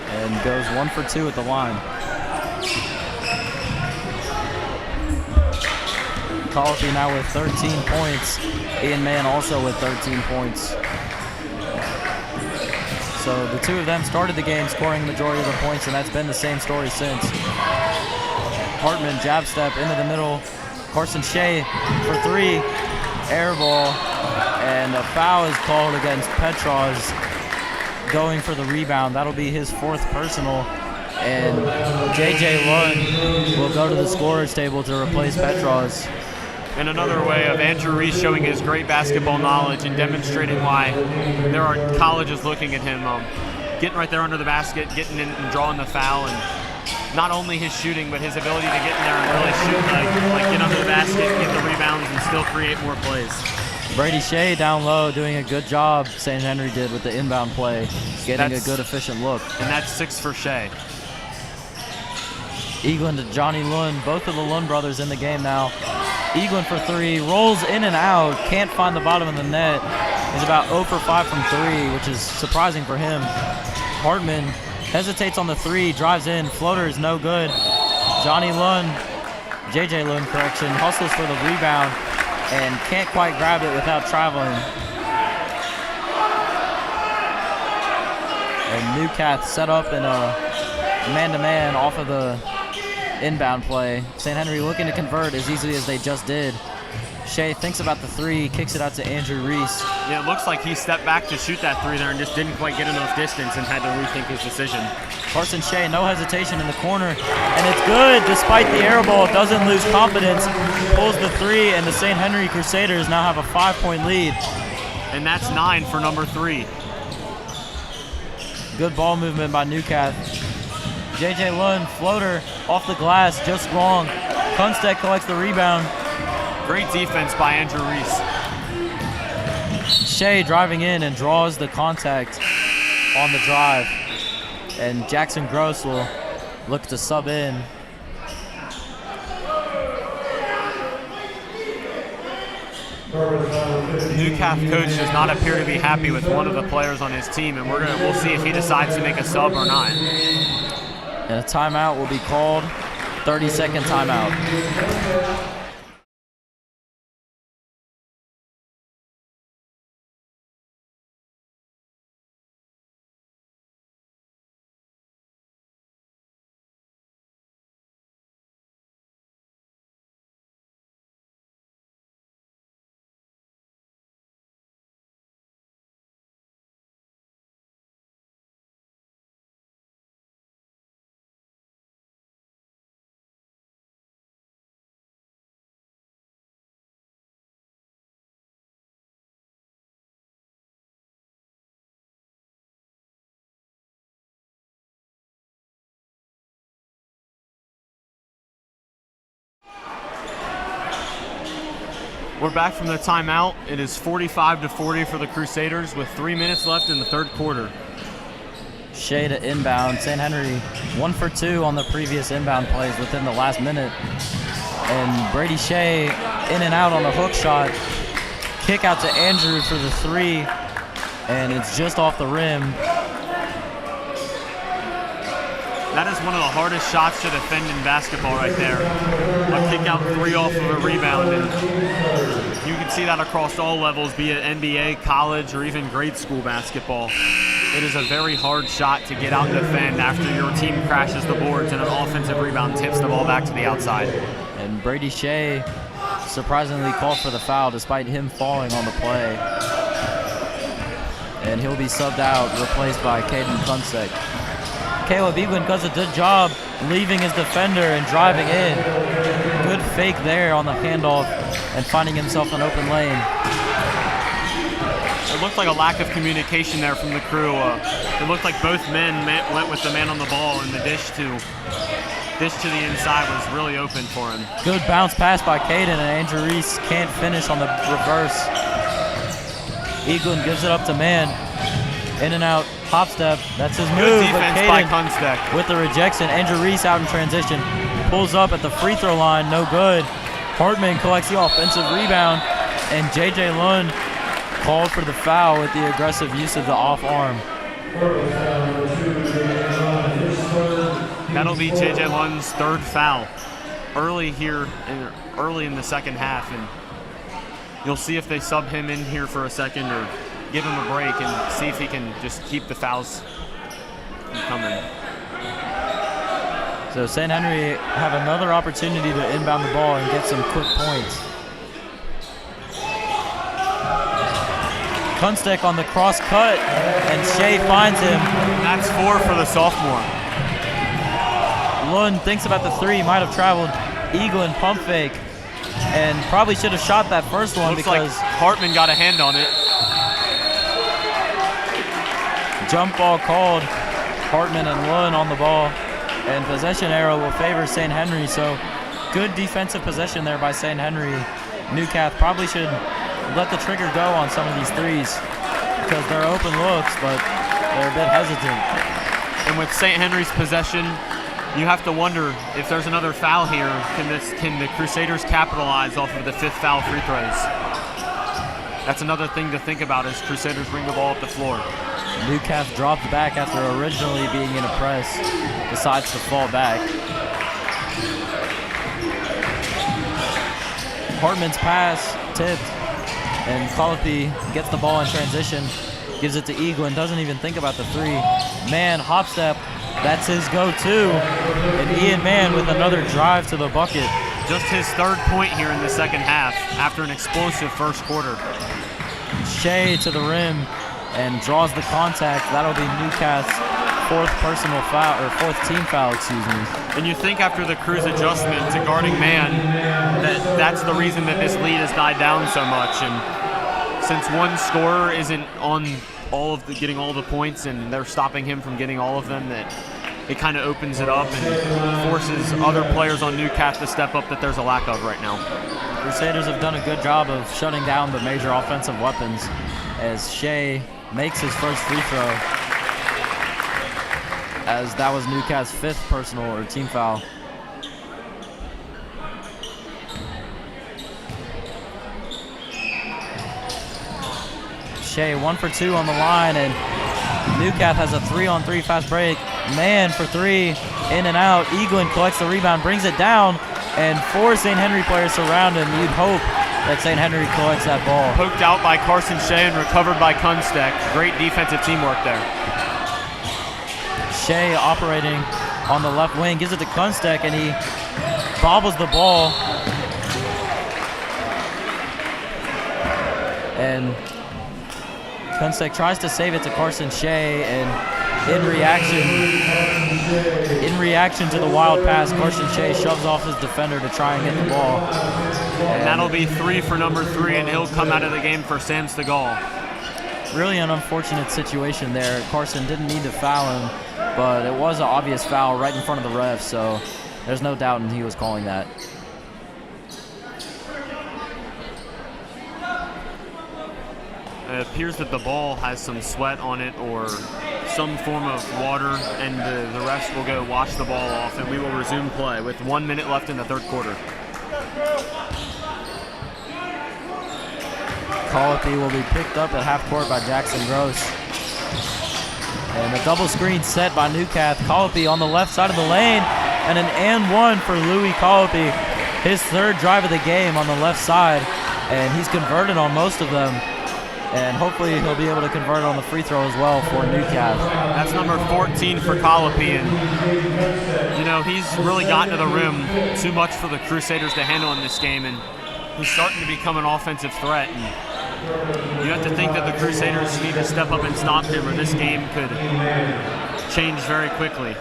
[SPEAKER 5] And goes 1 for 2 at the line. Colopy now with 13 points. Ian Mann also with 13 points. So the 2 of them started the game scoring the majority of the points, and that's been the same story since. Hartman jab step into the middle. Carson Shea for 3. Air ball. And a foul is called against Petros going for the rebound. That'll be his 4th personal. And J.J. Lund will go to the scorer's table to replace Petros.
[SPEAKER 4] And another way of Andrew Reese showing his great basketball knowledge and demonstrating why there are colleges looking at him. getting right there under the basket, getting in and drawing the foul, and not only his shooting, but his ability to get in there and really shoot, like get under the basket, get the rebounds, and still create more plays.
[SPEAKER 5] Brady Shea down low doing a good job, St. Henry did with the inbound play, getting a good efficient look.
[SPEAKER 4] And that's 6 for Shea.
[SPEAKER 5] Eaglin to Johnny Lund, both of the Lund brothers in the game now. Eaglin for 3, rolls in and out, can't find the bottom of the net. He's about 0 for 5 from 3, which is surprising for him. Hartman hesitates on the 3, drives in, floater is no good. Johnny Lund, JJ Lund, correction, hustles for the rebound and can't quite grab it without traveling. And Newcath set up in a man-to-man off of the inbound play. St. Henry looking to convert as easily as they just did. Shea thinks about the 3, kicks it out to Andrew Reese.
[SPEAKER 4] Yeah, it looks like he stepped back to shoot that 3 there and just didn't quite get enough distance and had to rethink his decision.
[SPEAKER 5] Carson Shea, no hesitation in the corner, and it's good despite the air ball. Doesn't lose confidence, pulls the 3, and the St. Henry Crusaders now have a 5-point lead.
[SPEAKER 4] And that's 9 for number 3.
[SPEAKER 5] Good ball movement by Newcath. JJ Lund, floater off the glass, just wrong. Kunstedt collects the rebound.
[SPEAKER 4] Great defense by Andrew Reese.
[SPEAKER 5] Shea driving in and draws the contact on the drive. And Jackson Gross will look to sub in.
[SPEAKER 4] Newcath coach does not appear to be happy with one of the players on his team, and we'll see if he decides to make a sub or not.
[SPEAKER 5] And a timeout will be called. 30-second timeout.
[SPEAKER 4] We're back from the timeout. It is 45-40 for the Crusaders with 3 minutes left in the third quarter.
[SPEAKER 5] Shea to inbound. St. Henry 1 for 2 on the previous inbound plays within the last minute. And Brady Shea in and out on the hook shot. Kick out to Andrew for the 3, and it's just off the rim.
[SPEAKER 4] That is one of the hardest shots to defend in basketball right there. A kick out 3 off of a rebound, and you can see that across all levels, be it NBA, college, or even grade school basketball. It is a very hard shot to get out and defend after your team crashes the boards and an offensive rebound tips the ball back to the outside.
[SPEAKER 5] And Brady Shea surprisingly called for the foul despite him falling on the play. And he'll be subbed out, replaced by Caden Kunstedt. Caleb Eaglin does a good job leaving his defender and driving in. Good fake there on the handoff and finding himself an open lane.
[SPEAKER 4] It looked like a lack of communication there from the crew. It looked like both men went with the man on the ball, and the dish to the inside was really open for him.
[SPEAKER 5] Good bounce pass by Caden, and Andrew Reese can't finish on the reverse. Eaglin gives it up to man. In and out, hop step. That's his move.
[SPEAKER 4] Good defense by Kunstedt.
[SPEAKER 5] With the rejection, Andrew Reese out in transition. Pulls up at the free throw line, no good. Hartman collects the offensive rebound, and JJ Lund called for the foul with the aggressive use of the off arm.
[SPEAKER 4] That'll be JJ Lund's third foul early in the second half, and you'll see if they sub him in here for a second or give him a break and see if he can just keep the fouls from coming.
[SPEAKER 5] So St. Henry have another opportunity to inbound the ball and get some quick points. Kunstedt on the cross cut, and Shea finds him.
[SPEAKER 4] That's 4 for the sophomore.
[SPEAKER 5] Lund thinks about the 3, might have traveled. Eaglin pump fake, and probably should have shot that first one.
[SPEAKER 4] Looks
[SPEAKER 5] because
[SPEAKER 4] like Hartman got a hand on it.
[SPEAKER 5] Jump ball called. Hartman and Lund on the ball. And possession arrow will favor St. Henry. So good defensive possession there by St. Henry. Newcath probably should let the trigger go on some of these threes because they're open looks, but they're a bit hesitant.
[SPEAKER 4] And with St. Henry's possession, you have to wonder if there's another foul here. Can the Crusaders capitalize off of the 5th foul free throws? That's another thing to think about as Crusaders bring the ball up the floor.
[SPEAKER 5] Newcath dropped back after originally being in a press, decides to fall back. Hartman's pass tipped, and Colopy gets the ball in transition, gives it to Eaglin, doesn't even think about the three. Mann, hop step, that's his go-to. And Ian Mann with another drive to the bucket.
[SPEAKER 4] Just his 3rd point here in the second half after an explosive first quarter.
[SPEAKER 5] Shea to the rim and draws the contact. That'll be Newcath's 4th personal foul, or 4th team foul, excuse me.
[SPEAKER 4] And you think after the Cruz adjustment to guarding Mann, that's the reason that this lead has died down so much. And since one scorer isn't on getting all the points and they're stopping him from getting all of them, that it kind of opens it up and forces other players on Newcath to step up that there's a lack of right now.
[SPEAKER 5] Crusaders have done a good job of shutting down the major offensive weapons as Shea makes his first free throw, as that was Newcath's 5th personal or team foul. Shea 1 for 2 on the line, and Newcath has a 3-on-3 fast break. Mann for 3, in and out. Eaglin collects the rebound, brings it down, and 4 St. Henry players surround him. You'd hope that St. Henry collects that ball.
[SPEAKER 4] Poked out by Carson Shea and recovered by Kunstek. Great defensive teamwork there.
[SPEAKER 5] Shea operating on the left wing, gives it to Kunstek, and he bobbles the ball. And Kunstek tries to save it to Carson Shea, and in reaction to the wild pass, Carson Shea shoves off his defender to try and get the ball.
[SPEAKER 4] And that'll be 3 for number 3, and he'll come out of the game for Sam Stegall.
[SPEAKER 5] Really an unfortunate situation there. Carson didn't need to foul him, but it was an obvious foul right in front of the ref, so there's no doubt he was calling that.
[SPEAKER 4] It appears that the ball has some sweat on it or some form of water, and the refs will go wash the ball off, and we will resume play with 1 minute left in the 3rd quarter.
[SPEAKER 5] Colopy will be picked up at half court by Jackson Gross. And a double screen set by Newcath. Colopy on the left side of the lane, and an and one for Louis Colopy. His 3rd drive of the game on the left side, and he's converted on most of them. And hopefully he'll be able to convert on the free throw as well for Newcath.
[SPEAKER 4] That's number 14 for Colopy, and he's really gotten to the rim too much for the Crusaders to handle in this game, and he's starting to become an offensive threat. And you have to think that the Crusaders need to step up and stop him, or this game could change very quickly.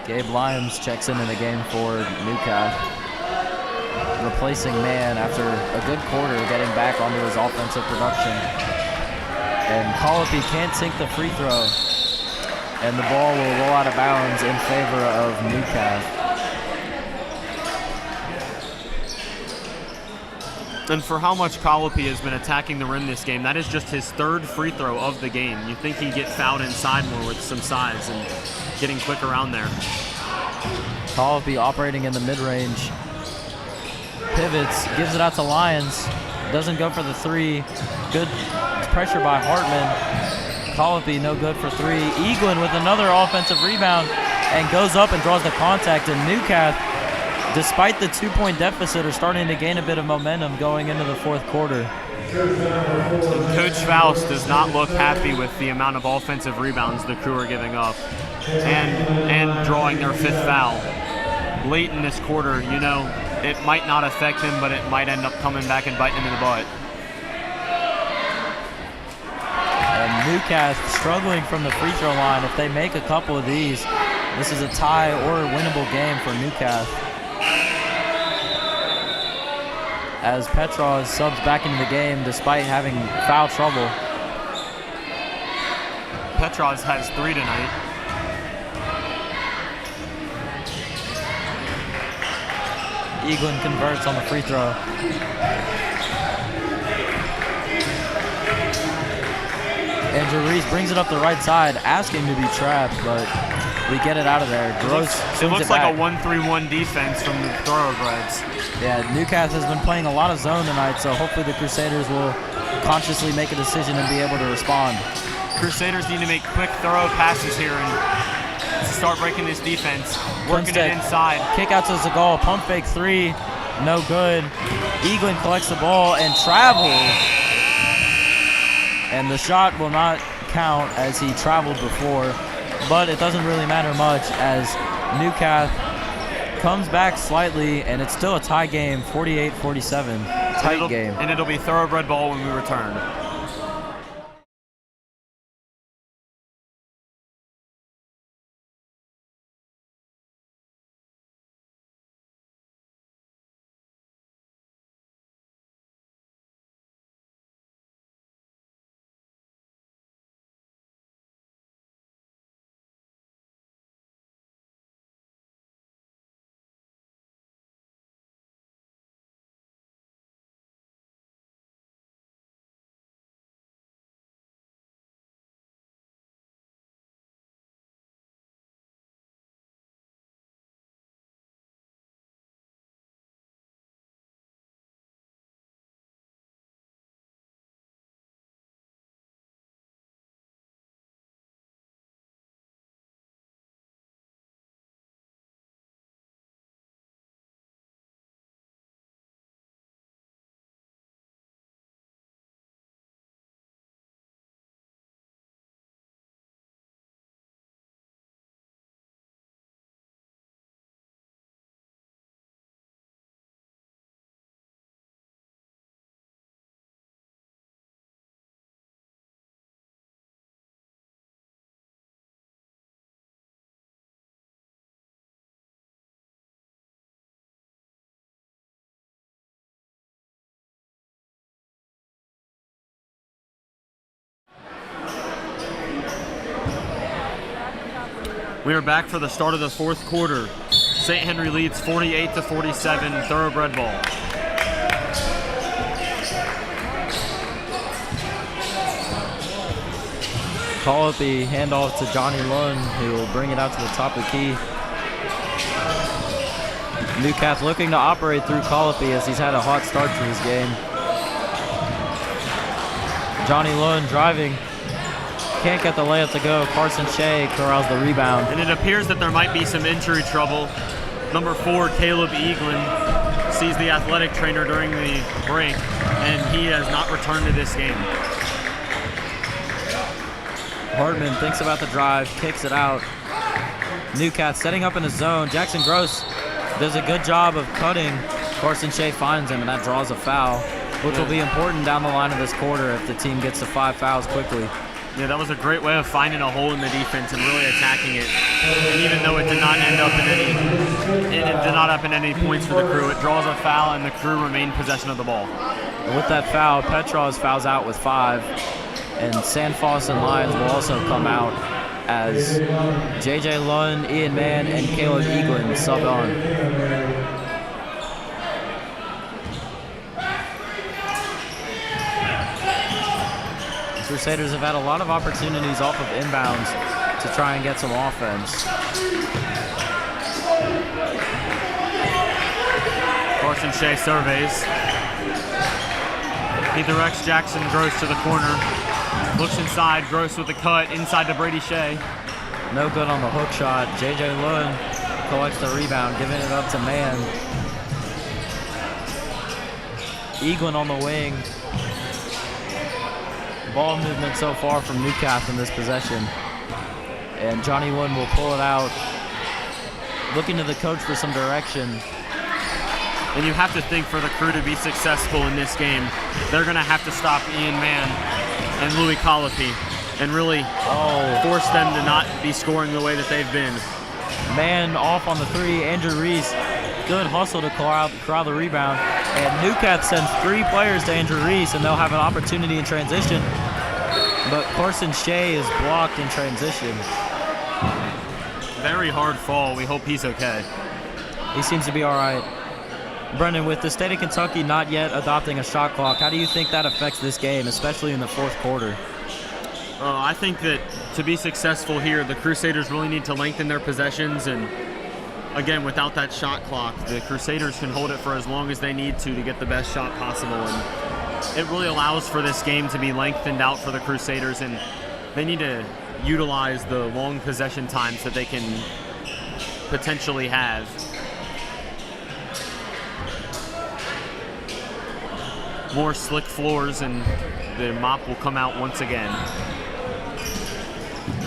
[SPEAKER 5] Gabe Lyons checks into the game for Newcath, replacing Mann after a good quarter, getting back onto his offensive production. And Colopy can't sink the free throw, and the ball will roll out of bounds in favor of Newcath.
[SPEAKER 4] And for how much Colopy has been attacking the rim this game, that is just his 3rd free throw of the game. You think he'd get fouled inside more with some size and getting quick around there.
[SPEAKER 5] Colopy operating in the mid-range. Pivots, gives it out to Lyons. Doesn't go for the 3. Good pressure by Hartman. Colopy no good for 3. Eaglin with another offensive rebound and goes up and draws the contact. And Newcath, despite the 2-point deficit, are starting to gain a bit of momentum going into the 4th quarter.
[SPEAKER 4] Coach Faust does not look happy with the amount of offensive rebounds the Crew are giving up and drawing their 5th foul. Late in this quarter, it might not affect him, but it might end up coming back and biting him in the butt.
[SPEAKER 5] And Newcath struggling from the free throw line. If they make a couple of these, this is a tie or a winnable game for Newcath. as Petrov subs back into the game despite having foul trouble.
[SPEAKER 4] Petros has 3 tonight.
[SPEAKER 5] Eaglin converts on the free throw. Andrew Reese brings it up the right side, asking to be trapped, but we get it out of there.
[SPEAKER 4] It looks like a 1-3-1 defense from the Thoroughbreds.
[SPEAKER 5] Yeah, Newcastle has been playing a lot of zone tonight, so hopefully the Crusaders will consciously make a decision and be able to respond.
[SPEAKER 4] Crusaders need to make quick, thorough passes here and start breaking this defense, working it inside.
[SPEAKER 5] Kick out to Zagal, pump fake 3, no good. Eaglin collects the ball and travels. And the shot will not count as he traveled before, but it doesn't really matter much as Newcastle comes back slightly, and it's still a tie game, 48-47, tight game.
[SPEAKER 4] And it'll be Thoroughbred ball when we return. We are back for the start of the fourth quarter. St. Henry leads 48-47, Thoroughbred ball.
[SPEAKER 5] Call up the handoff to Johnny Lund, who will bring it out to the top of the key. Newcastle looking to operate through Colopy as he's had a hot start to his game. Johnny Lund driving. Can't get the layup to go. Carson Shea corrals the rebound.
[SPEAKER 4] And it appears that there might be some injury trouble. Number 4, Caleb Eaglin, sees the athletic trainer during the break, and he has not returned to this game.
[SPEAKER 5] Hartman thinks about the drive, kicks it out. Newcastle setting up in a zone. Jackson Gross does a good job of cutting. Carson Shea finds him, and that draws a foul, which will be important down the line of this quarter if the team gets to 5 fouls quickly.
[SPEAKER 4] Yeah, that was a great way of finding a hole in the defense and really attacking it. And even though it did not end up in any points for the Crew, it draws a foul and the Crew remain possession of the ball.
[SPEAKER 5] And with that foul, Petros fouls out with 5, and Sandfoss and Lyons will also come out as J.J. Lund, Ian Mann, and Caleb Eaglin sub on. Crusaders have had a lot of opportunities off of inbounds to try and get some offense.
[SPEAKER 4] Carson Shea surveys. He directs Jackson Gross to the corner. Looks inside, Gross with the cut, inside to Brady Shea.
[SPEAKER 5] No good on the hook shot. J.J. Lund collects the rebound, giving it up to Mann. Eaglin on the wing. Ball movement so far from Newcastle in this possession. And Johnny Lund will pull it out. Looking to the coach for some direction.
[SPEAKER 4] And you have to think for the Crew to be successful in this game, they're going to have to stop Ian Mann and Louis Colopy and really force them to not be scoring the way that they've been.
[SPEAKER 5] Mann off on the 3. Andrew Reese good hustle to corral the rebound. And Newcath sends 3 players to Andrew Reese, and they'll have an opportunity in transition. But Carson Shea is blocked in transition.
[SPEAKER 4] Very hard fall. We hope he's okay.
[SPEAKER 5] He seems to be all right. Brendan, with the state of Kentucky not yet adopting a shot clock, how do you think that affects this game, especially in the fourth quarter?
[SPEAKER 4] I think that to be successful here, the Crusaders really need to lengthen their possessions, and again, without that shot clock, the Crusaders can hold it for as long as they need to get the best shot possible, and it really allows for this game to be lengthened out for the Crusaders, and they need to utilize the long possession times that they can potentially have. More slick floors, and the mop will come out once again.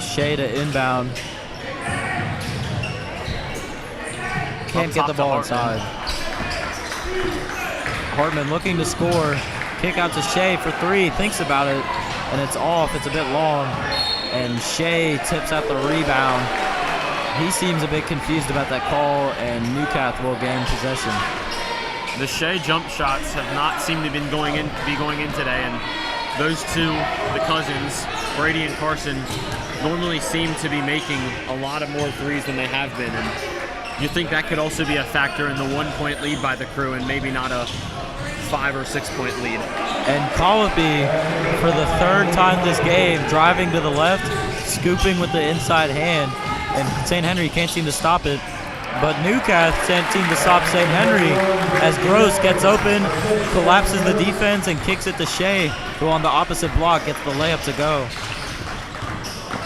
[SPEAKER 5] Shea to inbound. Can't get the ball inside. Hartman looking to score. Kick out to Shea for 3. Thinks about it, and it's off. It's a bit long. And Shea tips out the rebound. He seems a bit confused about that call, and Newcath will gain possession.
[SPEAKER 4] The Shea jump shots have not seemed to be going in today, and those two, the cousins, Brady and Carson, normally seem to be making a lot of more threes than they have been, and you think that could also be a factor in the 1-point lead by the Crew and maybe not a 5 or 6 point lead.
[SPEAKER 5] And Colopy, for the 3rd time this game, driving to the left, scooping with the inside hand, and St. Henry can't seem to stop it. But Newcath can't seem to stop St. Henry as Gross gets open, collapses the defense, and kicks it to Shea, who on the opposite block gets the layup to go.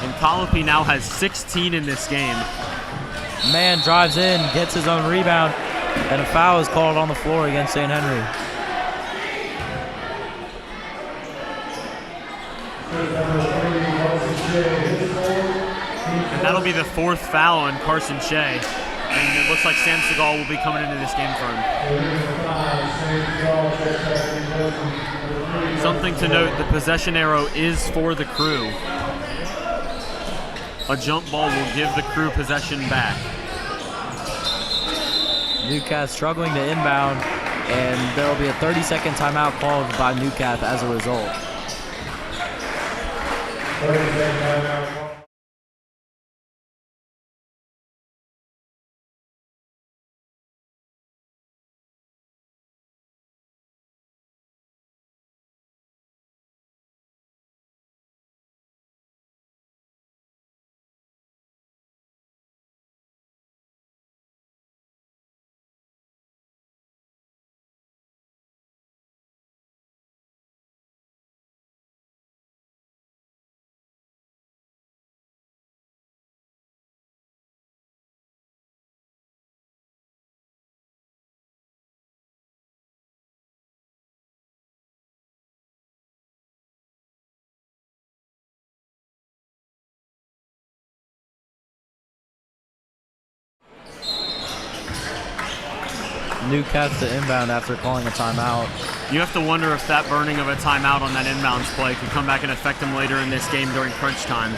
[SPEAKER 4] And Colopy now has 16 in this game.
[SPEAKER 5] Man drives in, gets his own rebound, and a foul is called on the floor against St. Henry.
[SPEAKER 4] And that'll be the 4th foul on Carson Shea. And it looks like Sam Seagal will be coming into this game for him. Something to note, the possession arrow is for the Crew. A jump ball will give the Crew possession back.
[SPEAKER 5] Newcath struggling to inbound, and there will be a 30-second timeout called by Newcath as a result. Newcath to inbound after calling a timeout.
[SPEAKER 4] You have to wonder if that burning of a timeout on that inbounds play could come back and affect them later in this game during crunch time.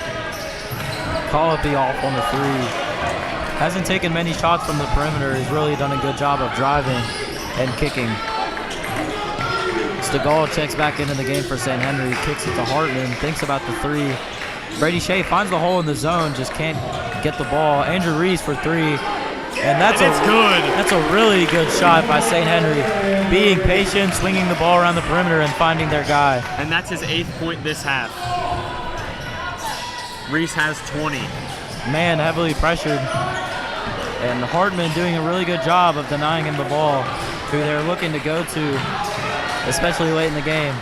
[SPEAKER 5] Colopy off on the 3. Hasn't taken many shots from the perimeter. He's really done a good job of driving and kicking. Stegall checks back into the game for St. Henry. Kicks it to Hartman. Thinks about the 3. Brady Shea finds the hole in the zone. Just can't get the ball. Andrew Reese for 3. And that's
[SPEAKER 4] good.
[SPEAKER 5] That's a really good shot by St. Henry. Being patient, swinging the ball around the perimeter, and finding their guy.
[SPEAKER 4] And that's his 8th point this half. Reese has 20.
[SPEAKER 5] Man, heavily pressured. And Hartman doing a really good job of denying him the ball, who they're looking to go to, especially late in the game.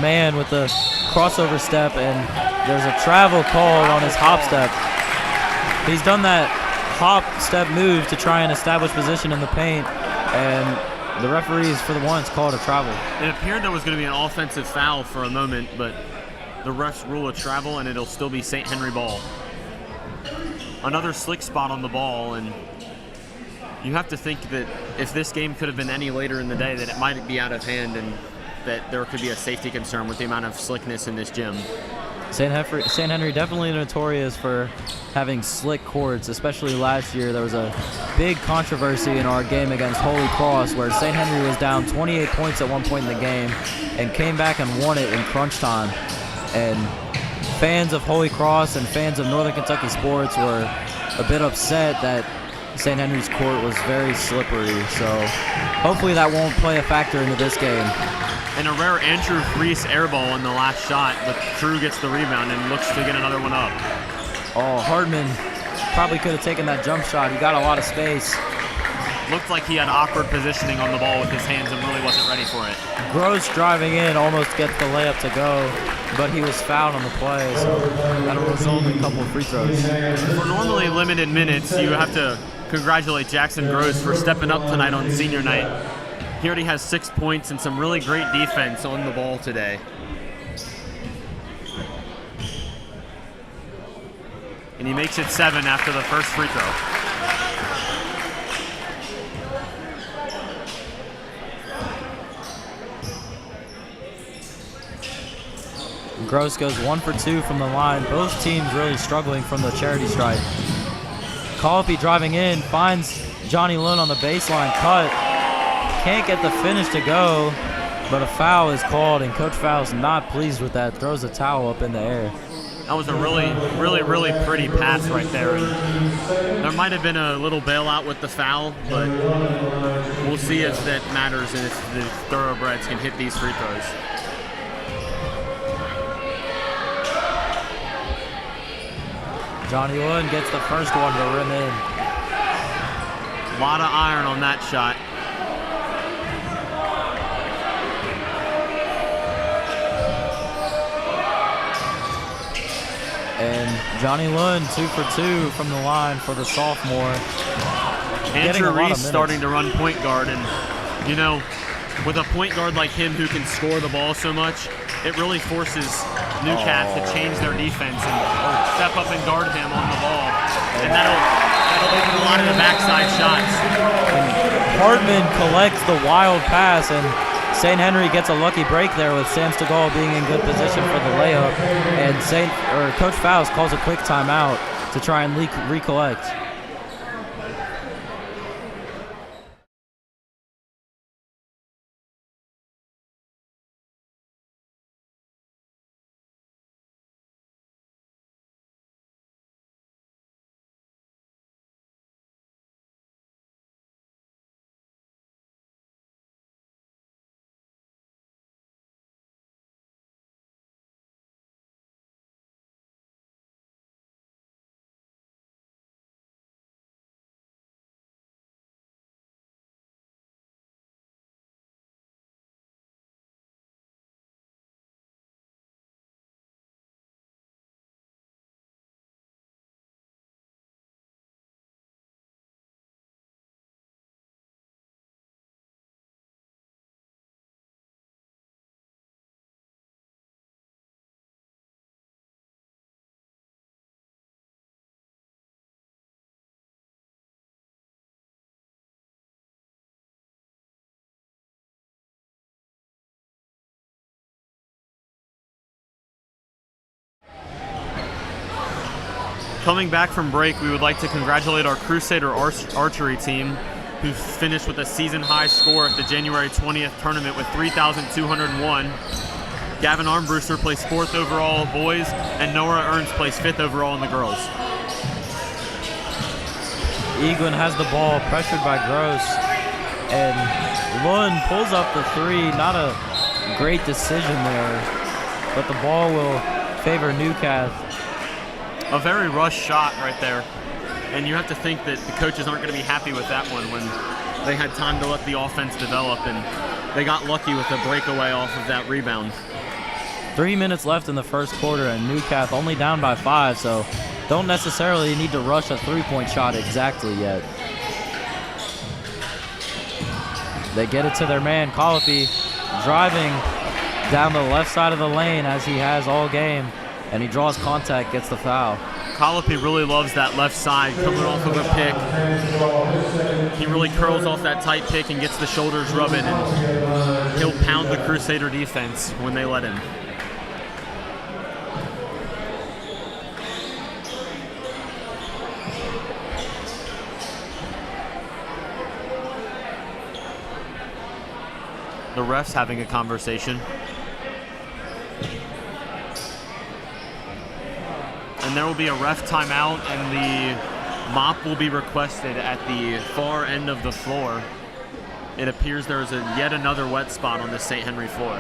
[SPEAKER 5] Man with the crossover step, and there's a travel called on his hop step. He's done that hop step move to try and establish position in the paint, and the referees for the once called a travel.
[SPEAKER 4] It appeared there was going to be an offensive foul for a moment, but the refs rule a travel, and it'll still be St. Henry ball. Another slick spot on the ball, and you have to think that if this game could have been any later in the day, that it might be out of hand and that there could be a safety concern with the amount of slickness in this gym.
[SPEAKER 5] St. Henry definitely notorious for having slick courts, especially last year. There was a big controversy in our game against Holy Cross where St. Henry was down 28 points at one point in the game and came back and won it in crunch time. And fans of Holy Cross and fans of Northern Kentucky sports were a bit upset that St. Henry's court was very slippery. So hopefully that won't play a factor into this game.
[SPEAKER 4] And a rare Andrew Reese air ball in the last shot, but Drew gets the rebound and looks to get another one up.
[SPEAKER 5] Oh, Hardman probably could have taken that jump shot. He got a lot of space.
[SPEAKER 4] Looked like he had awkward positioning on the ball with his hands and really wasn't ready for it.
[SPEAKER 5] Gross driving in almost gets the layup to go, but he was fouled on the play, so that'll result in a couple of free throws.
[SPEAKER 4] For normally limited minutes, you have to congratulate Jackson Gross for stepping up tonight on senior night. He already has 6 points and some really great defense on the ball today. And he makes it 7 after the first free throw.
[SPEAKER 5] Gross goes 1 for 2 from the line. Both teams really struggling from the charity stripe. Colopy driving in, finds Johnny Lund on the baseline cut. Can't get the finish to go, but a foul is called, and Coach Fowle's not pleased with that. Throws a towel up in the air.
[SPEAKER 4] That was a really pretty pass right there. And there might have been a little bailout with the foul, but we'll see if that matters and if the Thoroughbreds can hit these free throws.
[SPEAKER 5] Johnny Lund gets the first one to rim in.
[SPEAKER 4] A lot of iron on that shot.
[SPEAKER 5] And Johnny Lund 2 for 2 from the line for the sophomore.
[SPEAKER 4] Andrew Reese starting to run point guard, and you know, with a point guard like him who can score the ball so much, it really forces Newcastle to change their defense and step up and guard him on the ball, and that'll open a lot of the backside shots.
[SPEAKER 5] Hardman collects the wild pass, and St. Henry gets a lucky break there with Sam Stegall being in good position for the layup, and Coach Fowles calls a quick timeout to try and recollect.
[SPEAKER 4] Coming back from break, we would like to congratulate our Crusader archery team, who finished with a season-high score at the January 20th tournament with 3,201. Gavin Armbruster placed 4th overall boys, and Noah Ernst placed 5th overall in the girls.
[SPEAKER 5] Eaglin has the ball, pressured by Gross, and Lund pulls up the 3. Not a great decision there, but the ball will favor Newcastle.
[SPEAKER 4] A very rushed shot right there, and you have to think that the coaches aren't going to be happy with that one when they had time to let the offense develop, and they got lucky with a breakaway off of that rebound.
[SPEAKER 5] 3 minutes left in the first quarter, and Newcastle only down by 5, so don't necessarily need to rush a three-point shot exactly yet. They get it to their man, Colopy, driving down the left side of the lane as he has all game, and he draws contact, gets the foul.
[SPEAKER 4] Colopy really loves that left side, coming off of a pick. He really curls off that tight pick and gets the shoulders rubbing, and he'll pound the Crusader defense when they let him. the refs having a conversation. And there will be a ref timeout, and the mop will be requested at the far end of the floor. It appears there is yet another wet spot on the St. Henry floor.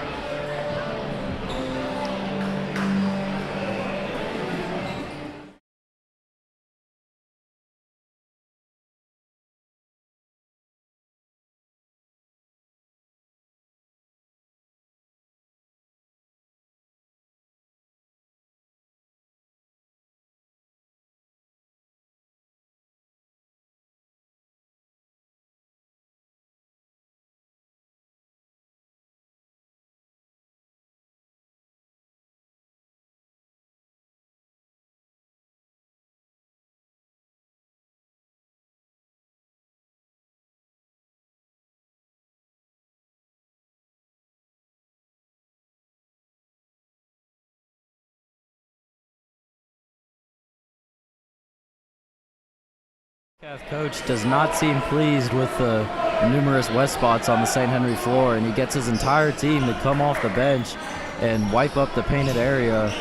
[SPEAKER 5] Coach does not seem pleased with the numerous wet spots on the St. Henry floor, and he gets his entire team to come off the bench and wipe up the painted area.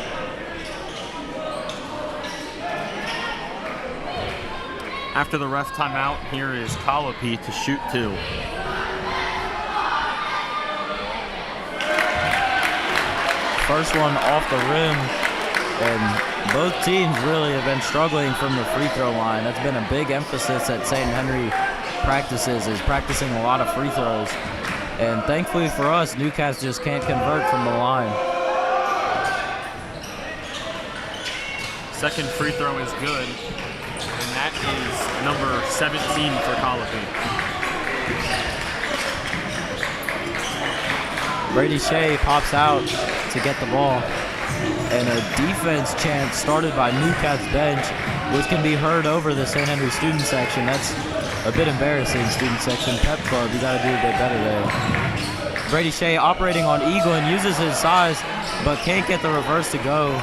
[SPEAKER 4] After the ref timeout, here is Colopy to shoot 2.
[SPEAKER 5] First one off the rim, and both teams really have been struggling from the free throw line. That's been a big emphasis at St. Henry practices, is practicing a lot of free throws. And thankfully for us, Newcastle just can't convert from the line.
[SPEAKER 4] Second free throw is good, and that is number 17 for Colopy.
[SPEAKER 5] Brady Shea pops out to get the ball. And a defense chant started by Newcastle bench, which can be heard over the St. Henry student section. That's a bit embarrassing, student section. Pep Club, you got to do a bit better there. Brady Shea operating on Eaglin, uses his size, but can't get the reverse to go.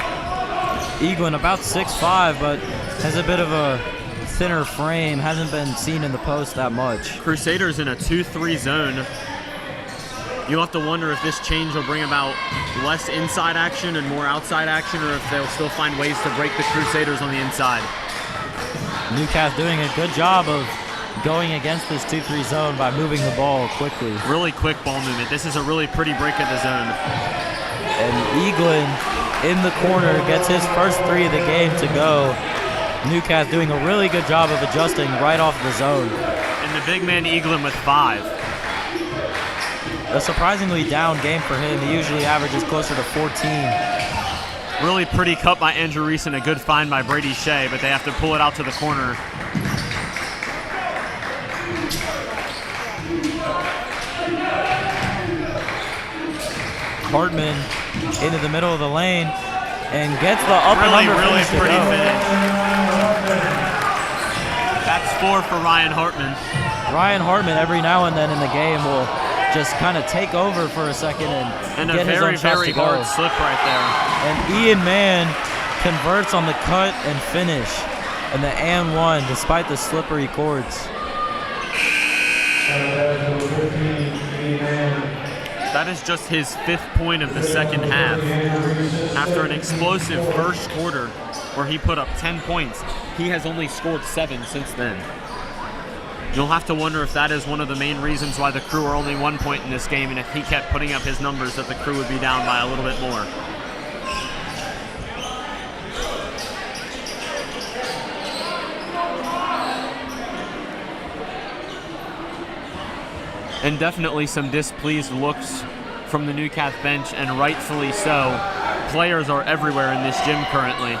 [SPEAKER 5] Eaglin about 6'5", but has a bit of a thinner frame, hasn't been seen in the post that much.
[SPEAKER 4] Crusaders in a 2-3 zone. You'll have to wonder if this change will bring about less inside action and more outside action, or if they'll still find ways to break the Crusaders on the inside.
[SPEAKER 5] Newcastle doing a good job of going against this 2-3 zone by moving the ball quickly.
[SPEAKER 4] Really quick ball movement. This is a really pretty break of the zone.
[SPEAKER 5] And Eaglin in the corner gets his first 3 of the game to go. Newcastle doing a really good job of adjusting right off the zone.
[SPEAKER 4] And the big man Eaglin with 5.
[SPEAKER 5] A surprisingly down game for him. He usually averages closer to 14.
[SPEAKER 4] Really pretty cut by Andrew Reese and a good find by Brady Shea, but they have to pull it out to the corner.
[SPEAKER 5] Hartman into the middle of the lane and gets the up and under
[SPEAKER 4] really
[SPEAKER 5] finish to
[SPEAKER 4] pretty
[SPEAKER 5] go.
[SPEAKER 4] finish. That's 4 for Ryan Hartman.
[SPEAKER 5] Ryan Hartman every now and then in the game will just kind of take over for a second and get his own shots to go.
[SPEAKER 4] Very hard slip right there.
[SPEAKER 5] And Ian Mann converts on the cut and finish. And the and one, despite the slippery courts.
[SPEAKER 4] That is just his 5th point of the second half. After an explosive first quarter where he put up 10 points, he has only scored 7 since then. You'll have to wonder if that is one of the main reasons why the Crew are only 1 point in this game, and if he kept putting up his numbers, that the Crew would be down by a little bit more. And definitely some displeased looks from the Newcastle bench, and rightfully so. Players are everywhere in this gym currently.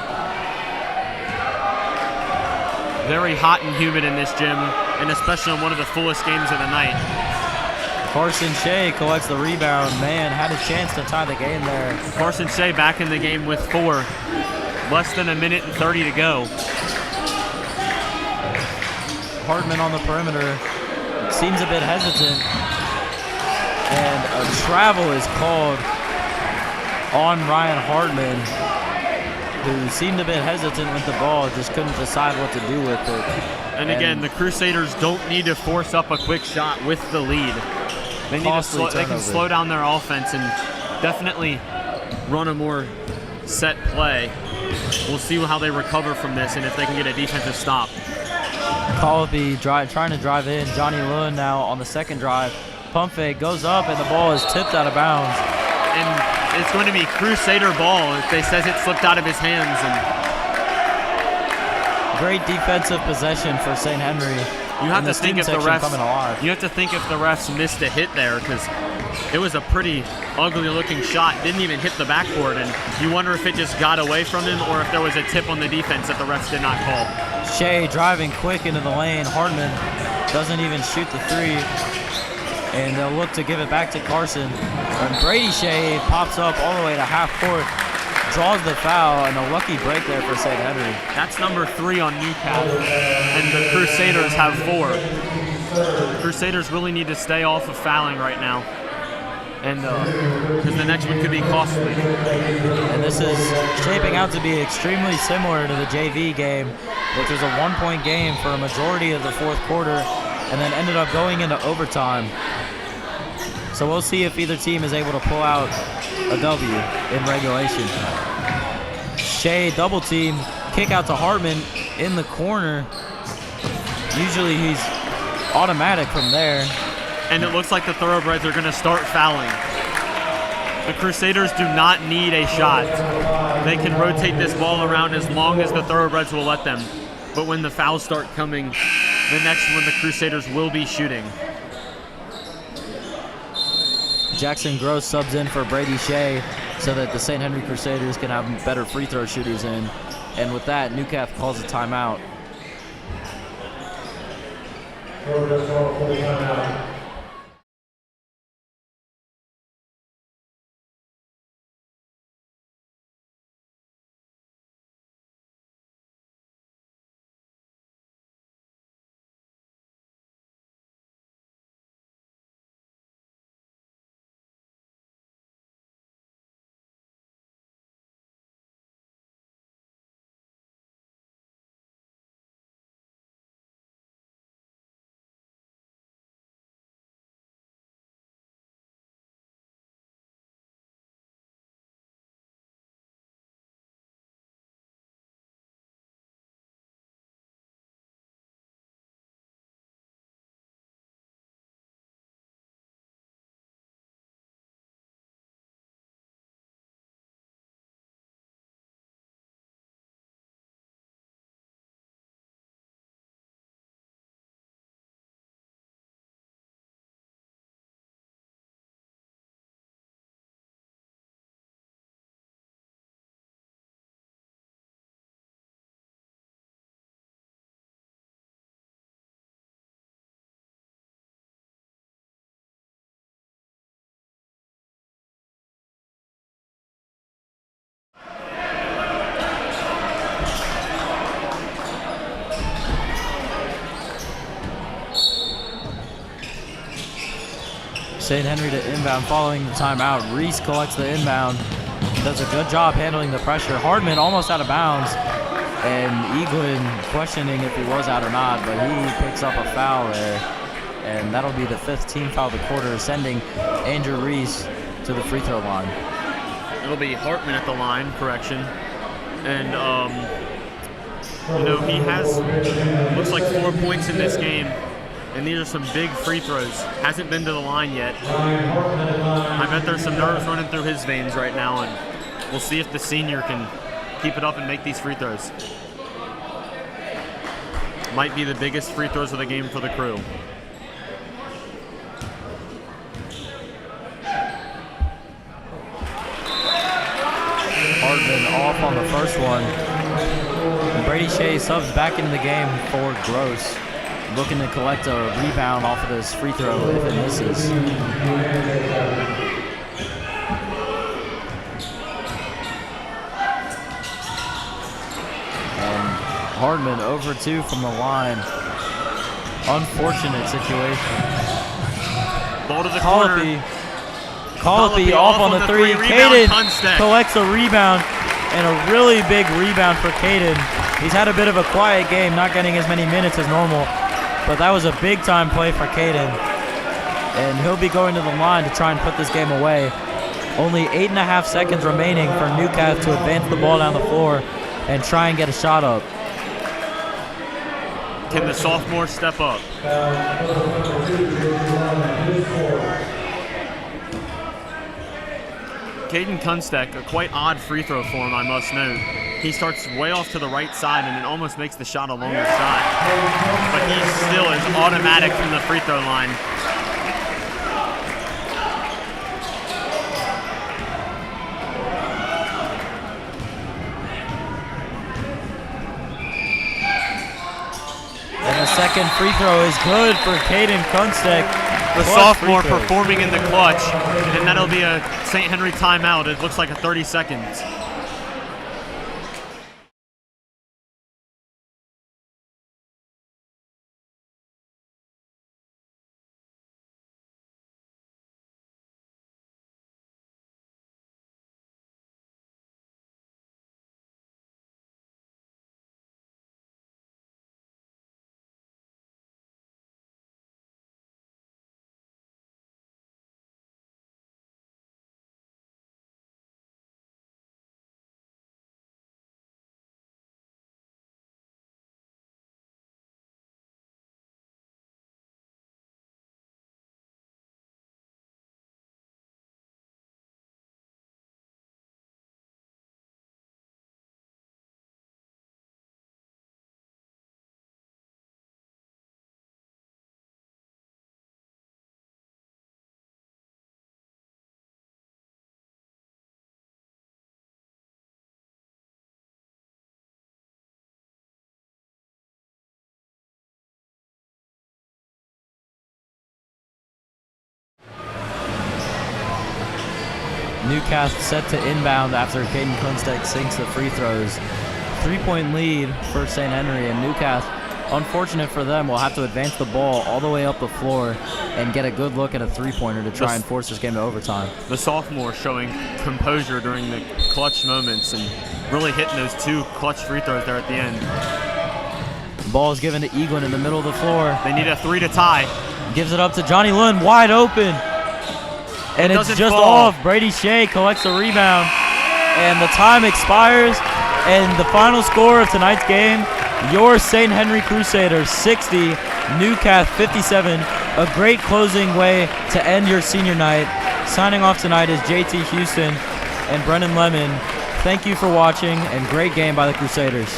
[SPEAKER 4] Very hot and humid in this gym, and especially on one of the fullest games of the night.
[SPEAKER 5] Carson Shea collects the rebound. Man, had a chance to tie the game there.
[SPEAKER 4] Carson Shea back in the game with 4. Less than a minute and 30 to go.
[SPEAKER 5] Hartman on the perimeter. Seems a bit hesitant. And a travel is called on Ryan Hartman, who seemed a bit hesitant with the ball, just couldn't decide what to do with it.
[SPEAKER 4] And again, the Crusaders don't need to force up a quick shot with the lead. They need to they can slow down their offense and definitely run a more set play. We'll see how they recover from this and if they can get a defensive stop.
[SPEAKER 5] Colby trying to drive in. Johnny Lewin now on the second drive. Pump fake goes up and the ball is tipped out of bounds.
[SPEAKER 4] And it's going to be Crusader ball. They says it slipped out of his hands. And
[SPEAKER 5] great defensive possession for St. Henry.
[SPEAKER 4] You have to think if the refs
[SPEAKER 5] coming alive.
[SPEAKER 4] You have to think if the refs missed a hit there because it was a pretty ugly looking shot. Didn't even hit the backboard, and you wonder if it just got away from him or if there was a tip on the defense that the refs did not call.
[SPEAKER 5] Shea driving quick into the lane. Hardman doesn't even shoot the three, and they'll look to give it back to Carson. And Brady Shea pops up all the way to half court, draws the foul, and a lucky break there for St. Henry.
[SPEAKER 4] That's number 3 on Newcastle, and the Crusaders have 4. Crusaders really need to stay off of fouling right now, and because the next one could be costly.
[SPEAKER 5] And this is shaping out to be extremely similar to the JV game, which was a 1-point game for a majority of the fourth quarter, and then ended up going into overtime. So we'll see if either team is able to pull out a W in regulation. Shea double team, kick out to Hartman in the corner. Usually he's automatic from there.
[SPEAKER 4] And it looks like the Thoroughbreds are going to start fouling. The Crusaders do not need a shot. They can rotate this ball around as long as the Thoroughbreds will let them. But when the fouls start coming, the next one the Crusaders will be shooting.
[SPEAKER 5] Jackson Gross subs in for Brady Shea so that the St. Henry Crusaders can have better free throw shooters in. And with that, Newcastle calls a timeout. St. Henry to inbound following the timeout. Reese collects the inbound. Does a good job handling the pressure. Hardman almost out of bounds. And Eaglin questioning if he was out or not, but he picks up a foul there. And that'll be the 5th team foul of the quarter, sending Andrew Reese to the free throw line.
[SPEAKER 4] It'll be Hartman at the line, correction. And, you know, he has, looks like 4 points in this game. And these are some big free throws. Hasn't been to the line yet. I bet there's some nerves running through his veins right now, and we'll see if the senior can keep it up and make these free throws. Might be the biggest free throws of the game for the Crew.
[SPEAKER 5] Hardman off on the first one. Brady Shea subs back into the game for Gross, looking to collect a rebound off of this free throw if it misses. And Hardman over 2 from the line. Unfortunate situation.
[SPEAKER 4] Ball to the corner.
[SPEAKER 5] Colby off on the 3. Caden collects a rebound, and a really big rebound for Caden. He's had a bit of a quiet game, not getting as many minutes as normal, but that was a big-time play for Caden. and he'll be going to the line to try and put this game away. Only 8.5 seconds remaining for Newcastle to advance the ball down the floor and try and get a shot up.
[SPEAKER 4] Can the sophomore step up? Caden Kunstek, a quite odd free throw for him, I must note. He starts way off to the right side and then almost makes the shot along the side. But he still is automatic from the free throw line.
[SPEAKER 5] And the second free throw is good for Caden Kunstek.
[SPEAKER 4] The sophomore performing in the clutch, and that'll be a St. Henry timeout. It looks like a 30 seconds.
[SPEAKER 5] Newcastle set to inbound after Caden Kunstek sinks the free throws. 3-point lead for St. Henry, and Newcastle, unfortunate for them, will have to advance the ball all the way up the floor and get a good look at a three-pointer to try and force this game to overtime.
[SPEAKER 4] The sophomore showing composure during the clutch moments and really hitting those two clutch free throws there at the end.
[SPEAKER 5] The ball is given to Eaglin in the middle of the floor.
[SPEAKER 4] They need a 3 to tie.
[SPEAKER 5] Gives it up to Johnny Lund, wide open. And it's just off. Brady Shea collects the rebound. And the time expires. And the final score of tonight's game, your St. Henry Crusaders 60, Newcastle 57. A great closing way to end your senior night. Signing off tonight is JT Houston and Brennan Lemon. Thank you for watching, and great game by the Crusaders.